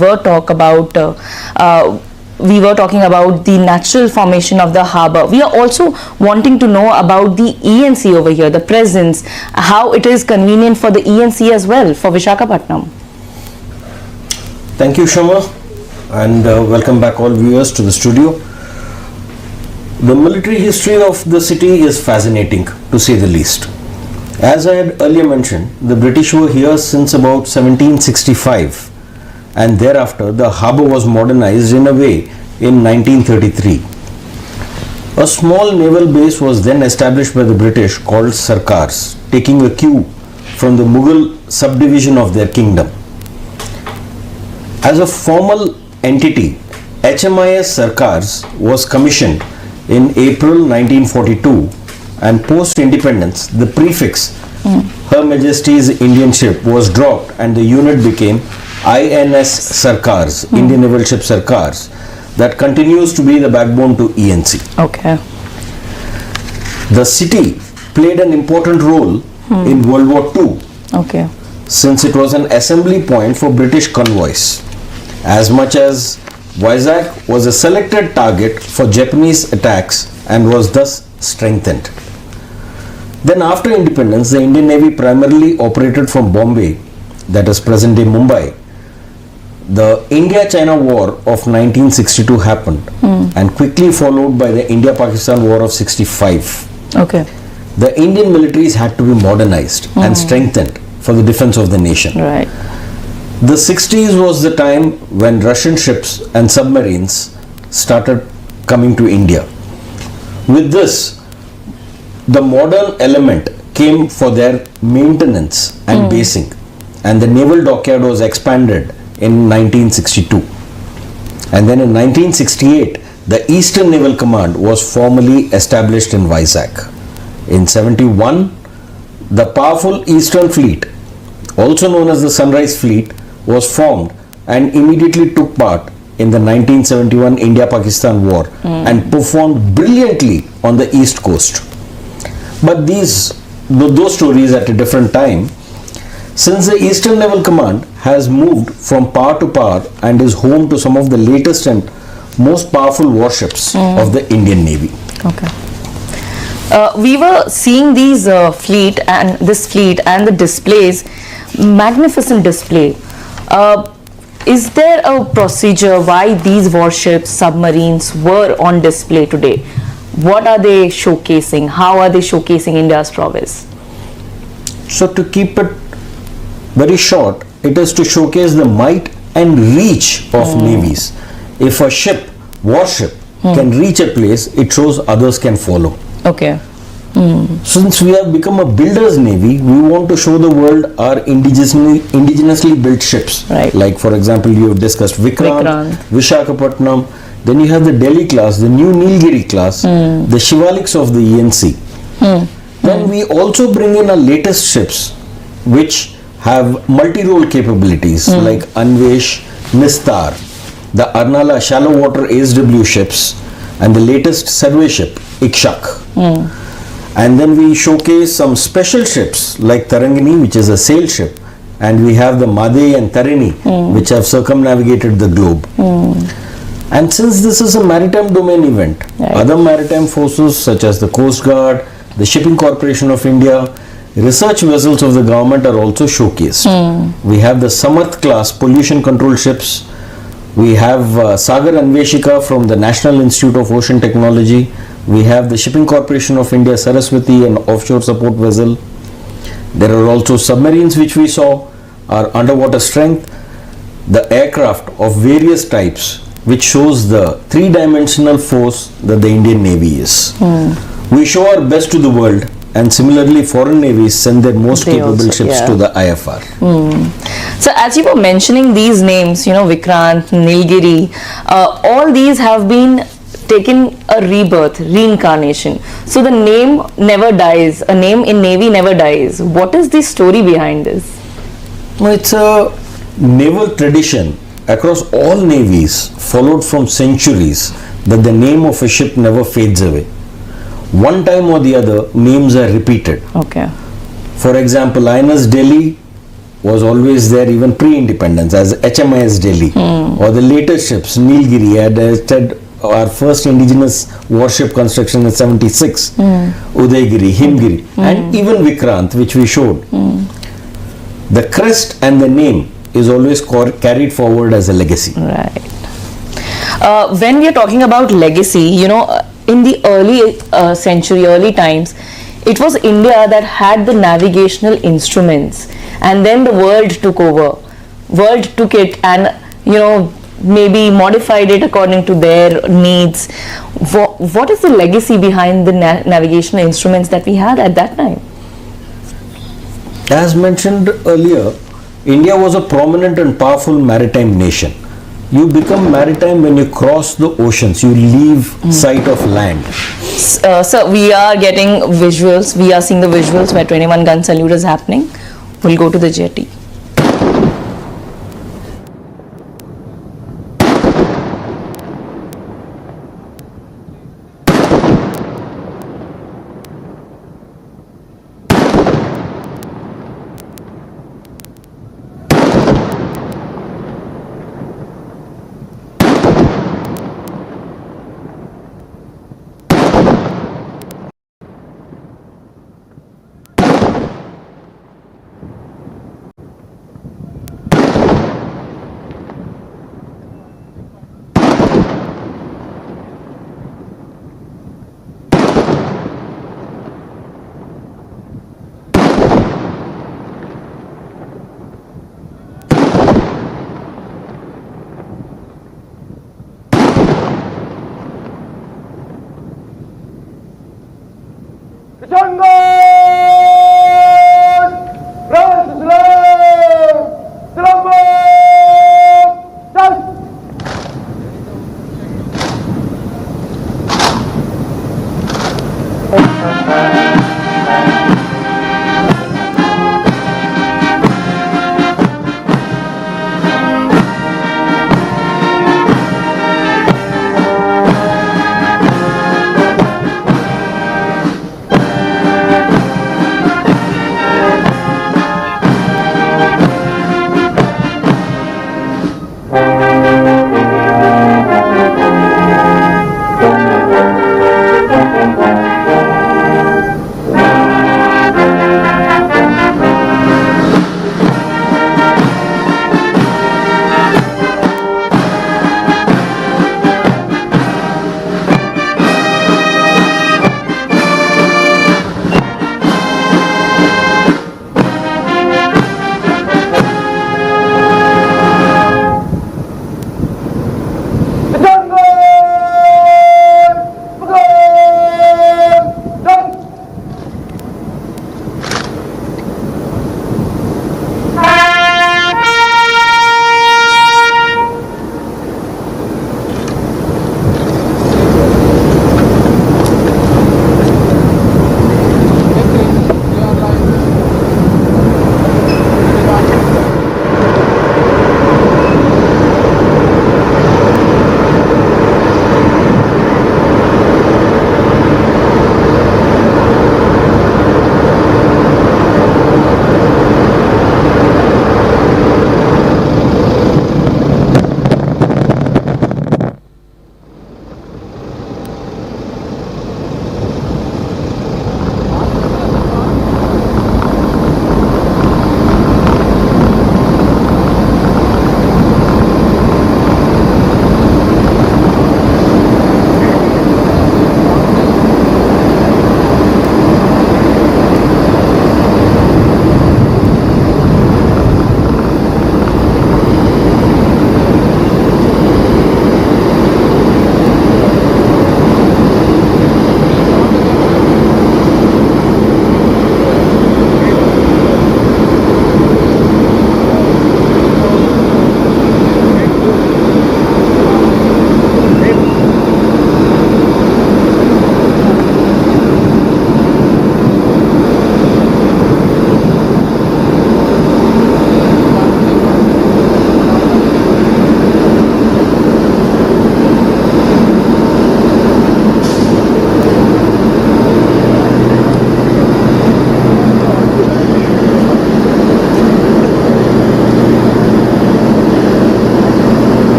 were talking about the natural formation of the harbour. We are also wanting to know about the ENC over here, the presence, how it is convenient for the ENC as well for Vishakapatnam. Thank you, Shoma, and welcome back all viewers to the studio. The military history of the city is fascinating, to say the least. As I had earlier mentioned, the British were here since about 1765. And thereafter the harbour was modernized in a way in 1933. A small naval base was then established by the British called Sarkars, taking a cue from the Mughal subdivision of their kingdom. As a formal entity, HMIS Sarkars was commissioned in April 1942, and post-independence the prefix Her Majesty's Indian Ship was dropped and the unit became INS Sarkars, Indian Naval Ship Sarkars, that continues to be the backbone to ENC. Okay. The city played an important role in World War II. Okay. Since it was an assembly point for British convoys, as much as Vizag was a selected target for Japanese attacks and was thus strengthened. Then after independence, the Indian Navy primarily operated from Bombay, that is present-day Mumbai. The India-China War of 1962 happened and quickly followed by the India-Pakistan War of 65. Okay. The Indian militaries had to be modernized and strengthened for the defense of the nation. Right. The 60s was the time when Russian ships and submarines started coming to India. With this, the modern element came for their maintenance and basing, and the naval dockyard was expanded in 1962. And then in 1968, the Eastern Naval Command was formally established in Vizag. In 71, the powerful Eastern Fleet, also known as the Sunrise Fleet, was formed and immediately took part in the 1971 India-Pakistan War and performed brilliantly on the East Coast. But those stories at a different time, since the Eastern Naval Command has moved from power to power and is home to some of the latest and most powerful warships of the Indian Navy. Okay. We were seeing these fleet and the displays, magnificent display. Is there a procedure why these warships, submarines were on display today? What are they showcasing? How are they showcasing India's prowess? So to keep it very short, it is to showcase the might and reach of navies. If a warship can reach a place, it shows others can follow. Okay. Since we have become a builder's navy, we want to show the world our indigenously built ships. Right. Like for example, you have discussed Vikrant, Vishakapatnam, Then you have the Delhi class, the new Nilgiri class, the Shivaliks of the ENC. Then we also bring in our latest ships, which have multi-role capabilities like Anvesh, Nistar, the Arnala shallow water ASW ships, and the latest survey ship, Ikshak. And then we showcase some special ships like Tarangini, which is a sail ship, and we have the Madei and Tarini, which have circumnavigated the globe. And since this is a maritime domain event, other maritime forces such as the Coast Guard, the Shipping Corporation of India, research vessels of the government are also showcased. We have the Samarth class pollution control ships. We have Sagar Anveshika from the National Institute of Ocean Technology. We have the Shipping Corporation of India Saraswati, an offshore support vessel. There are also submarines which we saw, our underwater strength, the aircraft of various types, which shows the three-dimensional force that the Indian Navy is. We show our best to the world, and similarly foreign navies send their most capable ships to the IFR. So as you were mentioning these names, Vikrant, Nilgiri, all these have been taken a rebirth, reincarnation. So the name never dies, a name in Navy never dies. What is the story behind this? No, it's a naval tradition across all navies, followed from centuries, that the name of a ship never fades away. One time or the other, names are repeated. Okay. For example, INS Delhi was always there even pre-independence as HMIS Delhi. Or the latest ships, Nilgiri had our first indigenous warship construction in 76, Udaygiri, Himgiri, and even Vikrant, which we showed. The crest and the name is always carried forward as a legacy. Right. When we are talking about legacy, in the early century, early times, it was India that had the navigational instruments, and then the world took over. World took it and, maybe modified it according to their needs. What is the legacy behind the navigational instruments that we had at that time? As mentioned earlier, India was a prominent and powerful maritime nation. You become maritime when you cross the oceans, you leave sight of land. So we are getting visuals, we are seeing the visuals where 21 gun salute is happening. We'll go to the jetty.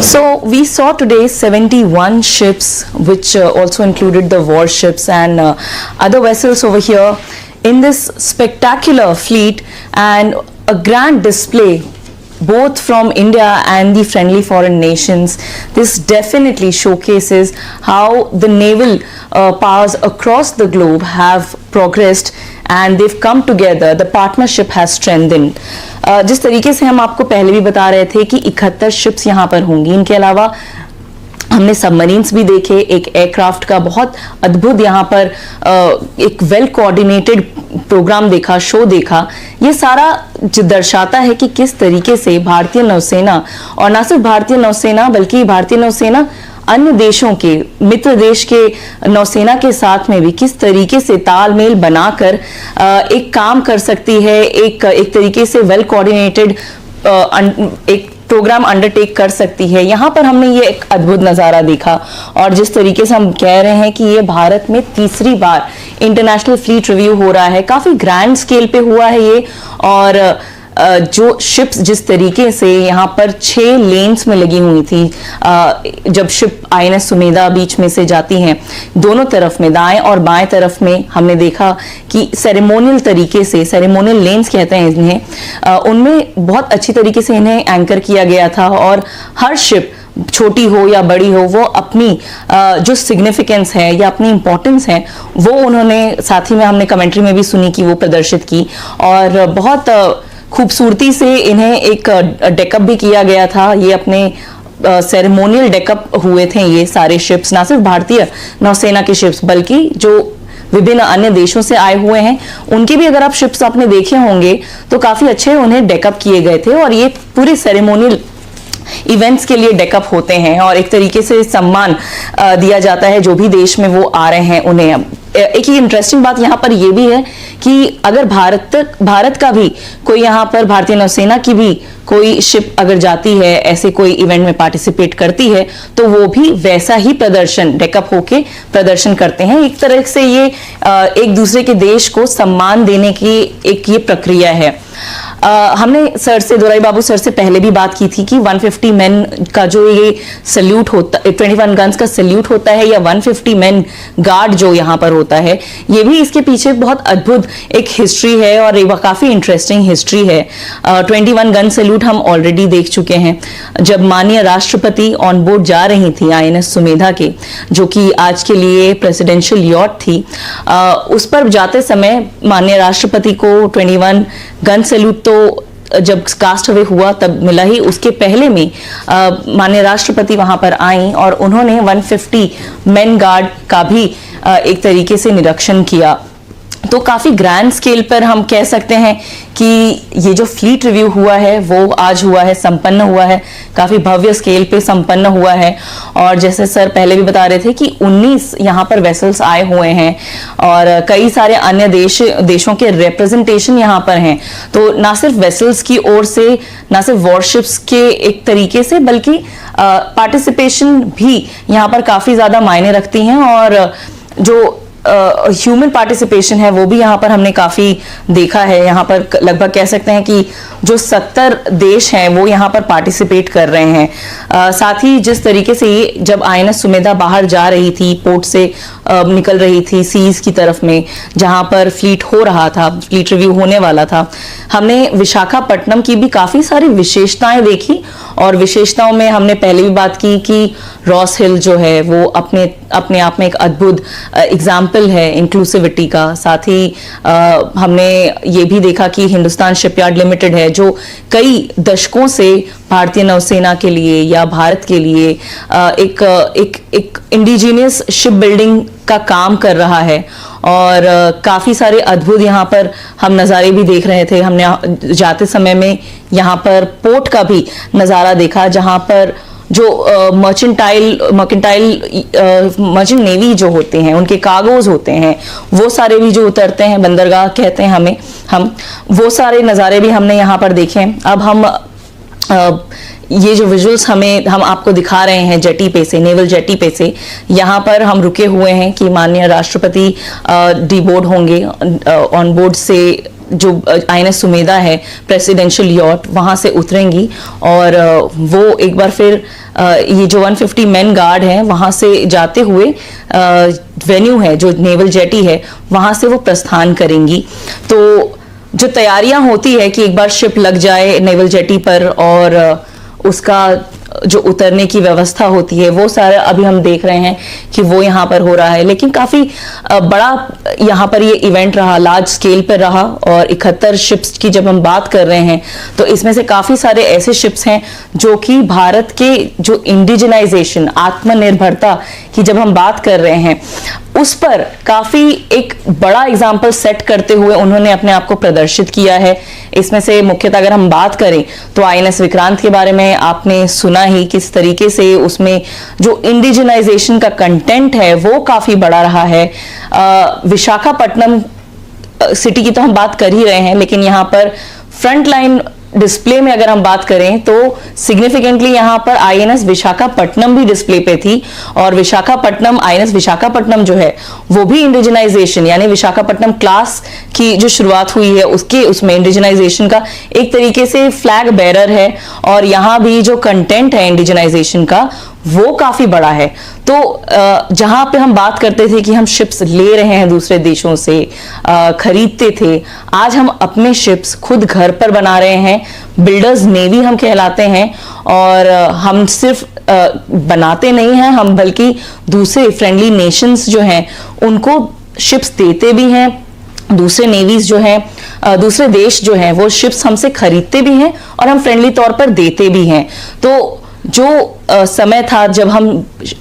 So we saw today 71 ships, which also included the warships and other vessels over here in this spectacular fleet, and a grand display both from India and the friendly foreign nations. This definitely showcases how the naval powers across the globe have progressed and they've come together. The partnership has strengthened. जिस तरीके से हम आपको पहले भी बता रहे थे कि 71 शिप्स यहाँ पर होंगी, इनके अलावा हमने सबमरीन्स भी देखे, एक एयरक्राफ्ट का बहुत अद्भुत यहाँ पर एक वेल कोऑर्डिनेटेड प्रोग्राम देखा, शो देखा। ये सारा दर्शाता है कि किस तरीके से भारतीय नौसेना, और न सिर्फ भारतीय नौसेना बल्कि भारतीय नौसेना अन्य देशों के, मित्र देश के नौसेना के साथ में भी किस तरीके से तालमेल बनाकर एक काम कर सकती है, एक तरीके से वेल कोऑर्डिनेटेड एक प्रोग्राम अंडरटेक कर सकती है। यहाँ पर हमने ये एक अद्भुत नज़ारा देखा, और जिस तरीके से हम कह रहे हैं कि ये भारत में तीसरी बार इंटरनेशनल फ्लीट रिव्यू हो रहा है, काफ़ी ग्रैंड स्केल पे हुआ है ये। और जो शिप्स जिस तरीके से यहाँ पर 6 लेन्स में लगी हुई थी, जब शिप INS सुमेधा बीच में से जाती हैं, दोनों तरफ में दाएं और बाएं तरफ में हमने देखा कि सेरेमोनियल तरीके से, सेरेमोनियल लेन्स कहते हैं इन्हें, उनमें बहुत अच्छी तरीके से इन्हें एंकर किया गया था। और हर शिप छोटी हो या बड़ी हो, वो अपनी जो सिग्निफिकेंस है या अपनी इंपॉर्टेंस है वो उन्होंने, साथ ही में हमने कमेंट्री में भी सुनी कि वो प्रदर्शित की, और बहुत खूबसूरती से इन्हें एक डेकअप भी किया गया था। ये अपने सेरेमोनियल डेकअप हुए थे ये सारे शिप्स, ना सिर्फ भारतीय नौसेना के शिप्स बल्कि जो विभिन्न अन्य देशों से आए हुए हैं उनके भी अगर आप शिप्स आपने देखे होंगे तो काफी अच्छे उन्हें डेकअप किए गए थे। और ये पूरे सेरेमोनियल इवेंट्स के लिए डेकअप होते हैं और एक तरीके से सम्मान दिया जाता है जो भी देश में वो आ रहे हैं उन्हें। एक ही इंटरेस्टिंग बात यहाँ पर ये भी है कि अगर भारत का भी कोई, यहाँ पर भारतीय नौसेना की भी कोई शिप अगर जाती है, ऐसे कोई इवेंट में पार्टिसिपेट करती है, तो वो भी वैसा ही प्रदर्शन, डेकअप होके प्रदर्शन करते हैं। एक तरह से ये एक दूसरे के देश को सम्मान देने की एक ये प्रक्रिया है। हमने सर से, दोराई बाबू सर से पहले भी बात की थी कि 150 मेन का जो ये सल्यूट होता, 21 गन्स का सल्यूट होता है, या 150 मेन गार्ड जो यहाँ पर होता है, ये भी इसके पीछे बहुत अद्भुत एक हिस्ट्री है और एक काफी इंटरेस्टिंग हिस्ट्री है। 21 गन सल्यूट हम ऑलरेडी देख चुके हैं जब माननीय राष्ट्रपति ऑन बोर्ड जा रही थी INS सुमेधा के, जो कि आज के लिए प्रेसिडेंशियल यॉट थी। उस पर जाते समय माननीय राष्ट्रपति को 21 गन सैल्यूट तो जब कास्ट अवे हुआ तब मिला ही, उसके पहले में माननीय राष्ट्रपति वहां पर आई और उन्होंने 150 मेन गार्ड का भी एक तरीके से निरीक्षण किया। तो काफी ग्रैंड स्केल पर हम कह सकते हैं कि ये जो फ्लीट रिव्यू हुआ है वो आज हुआ है, संपन्न हुआ है, काफी भव्य स्केल पे संपन्न हुआ है। और जैसे सर पहले भी बता रहे थे कि 19 यहाँ पर वेसल्स आए हुए हैं और कई सारे अन्य देशों के रिप्रेजेंटेशन यहाँ पर हैं। तो ना सिर्फ वेसल्स की ओर से, ना सिर्फ वॉरशिप्स के एक तरीके से, बल्कि पार्टिसिपेशन भी यहाँ पर काफी ज्यादा मायने रखती हैं। और जो ह्यूमन पार्टिसिपेशन है वो भी यहाँ पर हमने काफी देखा है। यहाँ पर लगभग कह सकते हैं कि जो 70 देश हैं वो यहाँ पर पार्टिसिपेट कर रहे हैं। साथ ही जिस तरीके से ये जब INS सुमेधा बाहर जा रही थी, पोर्ट से निकल रही थी सीज की तरफ में जहाँ पर फ्लीट हो रहा था, फ्लीट रिव्यू होने वाला था, हमने विशाखापट्टनम की भी काफी सारी विशेषताएं देखी। और विशेषताओं में हमने पहले भी बात की कि रॉस हिल जो है वो अपने आप में एक अद्भुत एग्जाम्पल है इंक्लूसिविटी का। साथ ही हमने ये भी देखा कि हिंदुस्तान शिपयार्ड लिमिटेड है जो कई दशकों से भारतीय नौसेना के लिए या भारत के लिए एक इंडिजिनियस शिप बिल्डिंग का काम कर रहा है। और काफी सारे अद्भुत यहाँ पर हम नज़ारे भी देख रहे थे। हमने जाते समय में यहाँ पर पोर्ट का भी नज़ारा देखा जहाँ पर जो मर्चेंट नेवी जो होते हैं, उनके कार्गोज होते हैं, वो सारे भी जो उतरते हैं, बंदरगाह कहते हैं हम वो सारे नज़ारे भी हमने यहाँ पर देखे। अब हम ये जो विजुअल्स हम आपको दिखा रहे हैं जेटी पे से, नेवल जेटी पे से, यहाँ पर हम रुके हुए हैं कि माननीय राष्ट्रपति डीबोर्ड होंगे। ऑन बोर्ड से जो आईएनएस सुमेधा है प्रेसिडेंशियल यॉट, वहाँ से उतरेंगी और वो एक बार फिर ये जो 150 मैन गार्ड हैं वहाँ से जाते हुए वेन्यू है जो नेवल जेटी है वहाँ से वो प्रस्थान करेंगी। तो जो तैयारियां होती है कि एक बार शिप लग जाए नेवल जेटी पर और उसका जो उतरने की व्यवस्था होती है वो सारा अभी हम देख रहे हैं कि वो यहाँ पर हो रहा है। लेकिन काफी बड़ा यहाँ पर ये इवेंट रहा, लार्ज स्केल पर रहा और 71 शिप्स की जब हम बात कर रहे हैं तो इसमें से काफी सारे ऐसे शिप्स हैं जो कि भारत के जो इंडिजिनाइजेशन, आत्मनिर्भरता की जब हम बात कर रहे हैं उस पर काफी एक बड़ा एग्जाम्पल सेट करते हुए उन्होंने अपने आप को प्रदर्शित किया है। इसमें से मुख्यतः अगर हम बात करें तो आईएनएस विक्रांत के बारे में आपने सुना ही, किस तरीके से उसमें जो इंडिजिनाइजेशन का कंटेंट है वो काफी बड़ा रहा है। विशाखापट्टनम सिटी की तो हम बात कर ही रहे हैं, लेकिन यहाँ पर फ्रंट लाइन डिस्प्ले में अगर हम बात करें तो सिग्निफिकेंटली यहाँ पर आईएनएस विशाखापट्टनम भी डिस्प्ले पे थी और विशाखापट्टनम, आईएनएस विशाखापट्टनम जो है वो भी इंडिजिनाइजेशन यानी विशाखापट्टनम क्लास की जो शुरुआत हुई है उसमें इंडिजिनाइजेशन का एक तरीके से फ्लैग बेरर है और यहाँ भी जो कंटेंट है इंडिजिनाइजेशन का वो काफी बड़ा है। तो जहां पे हम बात करते थे कि हम शिप्स ले रहे हैं दूसरे देशों से, खरीदते थे, आज हम अपने शिप्स खुद घर पर बना रहे हैं। बिल्डर्स नेवी हम कहलाते हैं और हम सिर्फ बनाते नहीं हैं, हम बल्कि दूसरे फ्रेंडली नेशंस जो हैं उनको शिप्स देते भी हैं। दूसरे नेवीज जो हैं, दूसरे देश जो हैं वो शिप्स हमसे खरीदते भी हैं और हम फ्रेंडली तौर पर देते भी हैं। तो जो समय था जब हम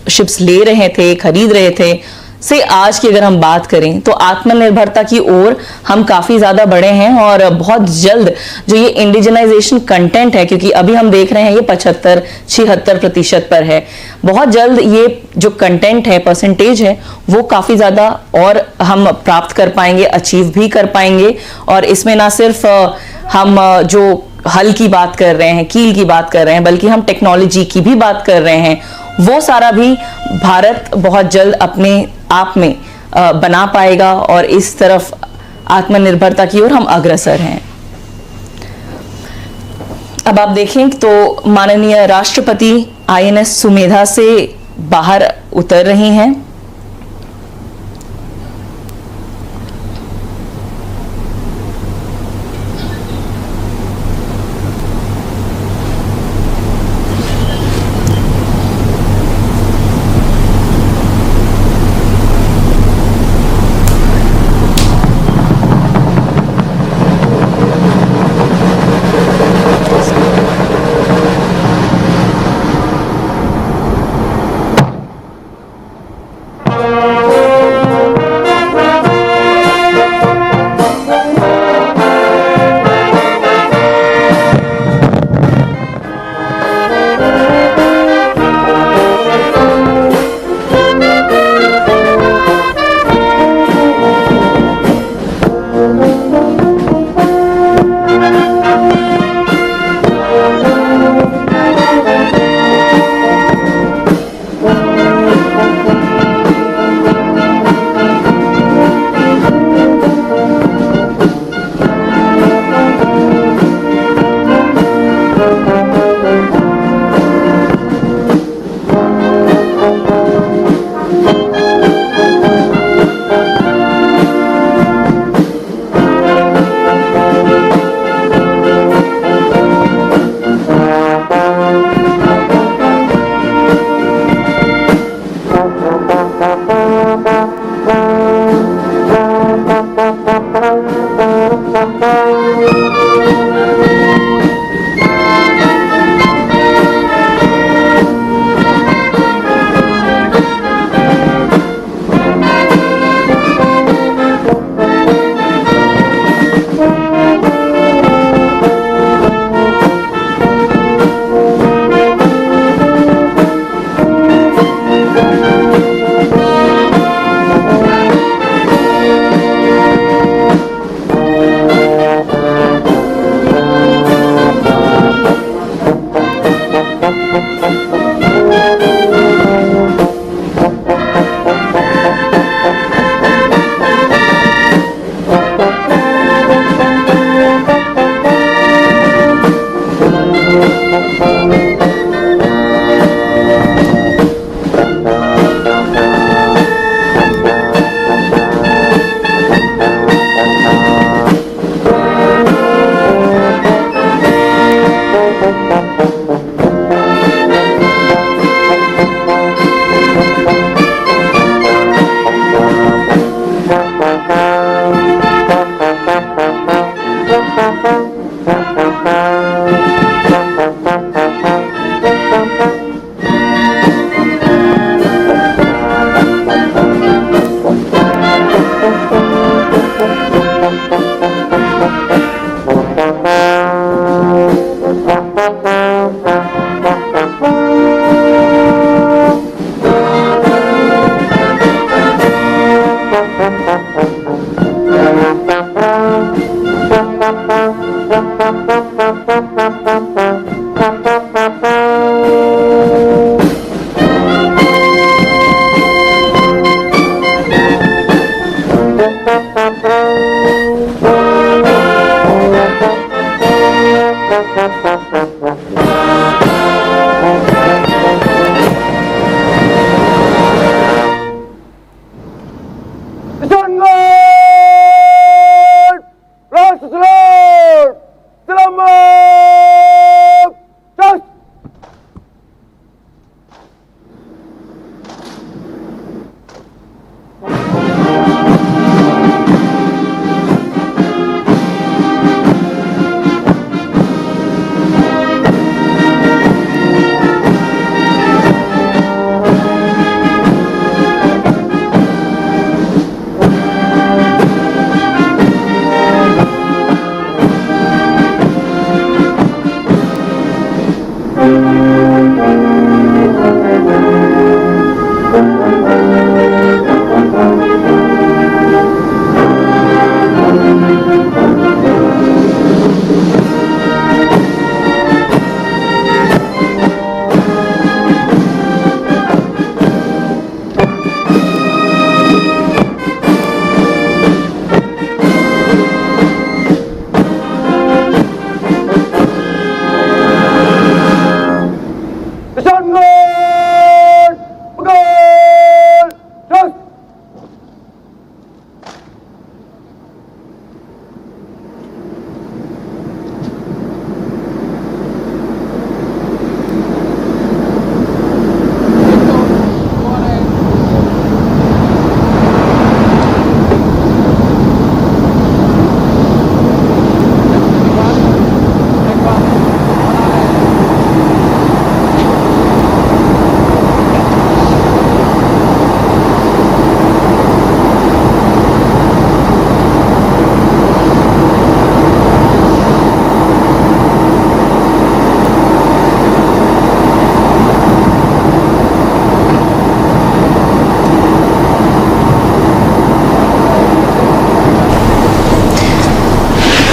शिप्स ले रहे थे, खरीद रहे थे, से आज की अगर हम बात करें तो आत्मनिर्भरता की ओर हम काफी ज्यादा बढ़े हैं और बहुत जल्द जो ये इंडिजिनाइजेशन कंटेंट है, क्योंकि अभी हम देख रहे हैं ये 75-76% पर है, बहुत जल्द ये जो कंटेंट है, परसेंटेज है, वो काफी ज्यादा और हम प्राप्त कर पाएंगे, अचीव भी कर पाएंगे। और इसमें ना सिर्फ हम जो हल की बात कर रहे हैं, कील की बात कर रहे हैं, बल्कि हम टेक्नोलॉजी की भी बात कर रहे हैं, वो सारा भी भारत बहुत जल्द अपने आप में बना पाएगा और इस तरफ आत्मनिर्भरता की ओर हम अग्रसर हैं। अब आप देखें तो माननीय राष्ट्रपति आईएनएस सुमेधा से बाहर उतर रही हैं।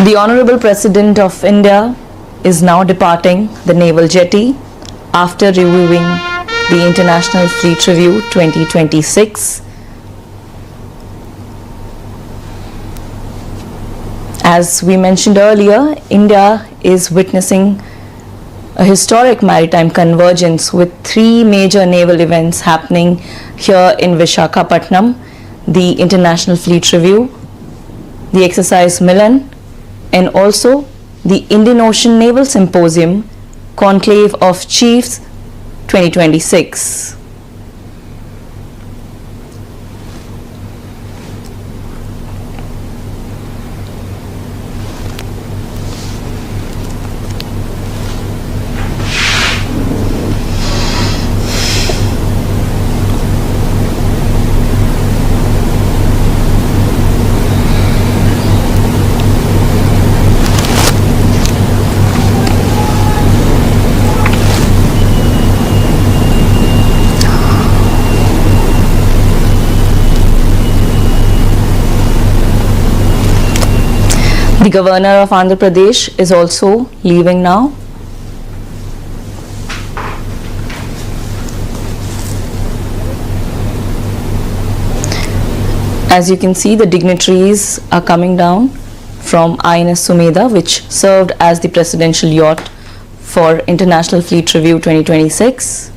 The Honorable President of India is now departing the naval jetty after reviewing the International Fleet Review 2026. As we mentioned earlier, India is witnessing a historic maritime convergence with 3 major naval events happening here in Vishakapatnam: the International Fleet Review, the exercise Milan, and also the Indian Ocean Naval Symposium Conclave of Chiefs 2026. The Governor of Andhra Pradesh is also leaving now. As you can see, the dignitaries are coming down from INS Sumedha, which served as the presidential yacht for International Fleet Review 2026.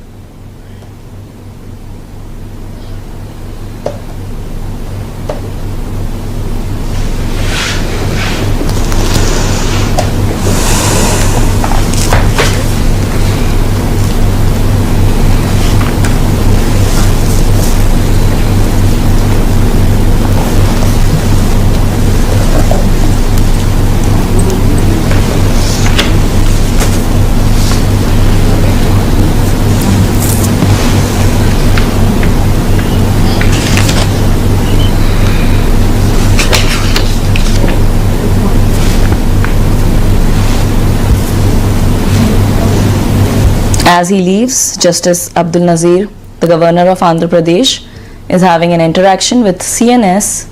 As he leaves, Justice Abdul Nazir, the Governor of Andhra Pradesh, is having an interaction with CNS.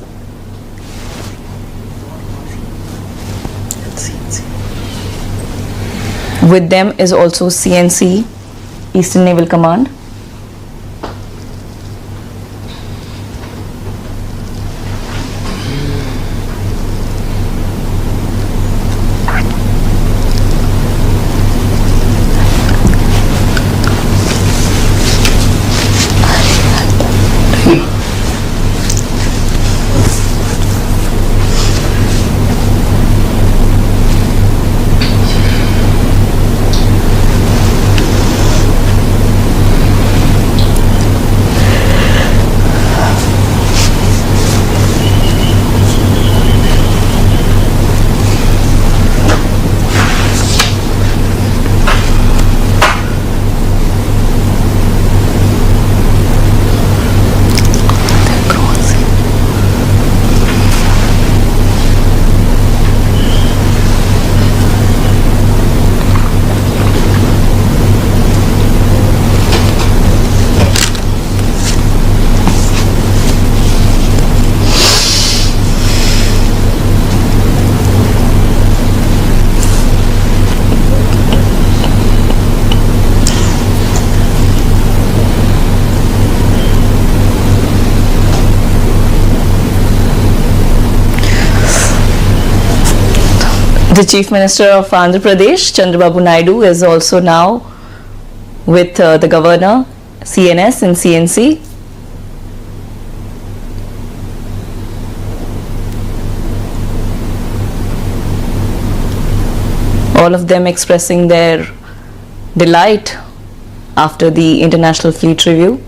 With them is also CNC, Eastern Naval Command. The Chief Minister of Andhra Pradesh, Chandrababu Naidu, is also now with the Governor, CNS and CNC. All of them expressing their delight after the International Fleet Review.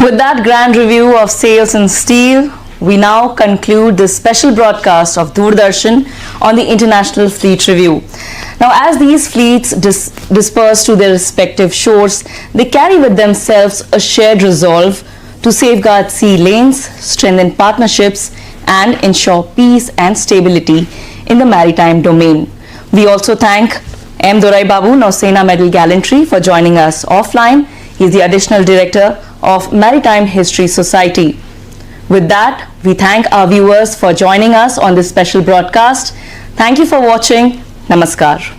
With that grand review of sails and steel, we now conclude this special broadcast of Doordarshan on the International Fleet Review. Now, as these fleets disperse to their respective shores, they carry with themselves a shared resolve to safeguard sea lanes, strengthen partnerships, and ensure peace and stability in the maritime domain. We also thank M. Dorai Babu, Nausena Medal Gallantry, for joining us offline. He is the Additional Director of Maritime History Society. With that, we thank our viewers for joining us on this special broadcast. Thank you for watching. Namaskar.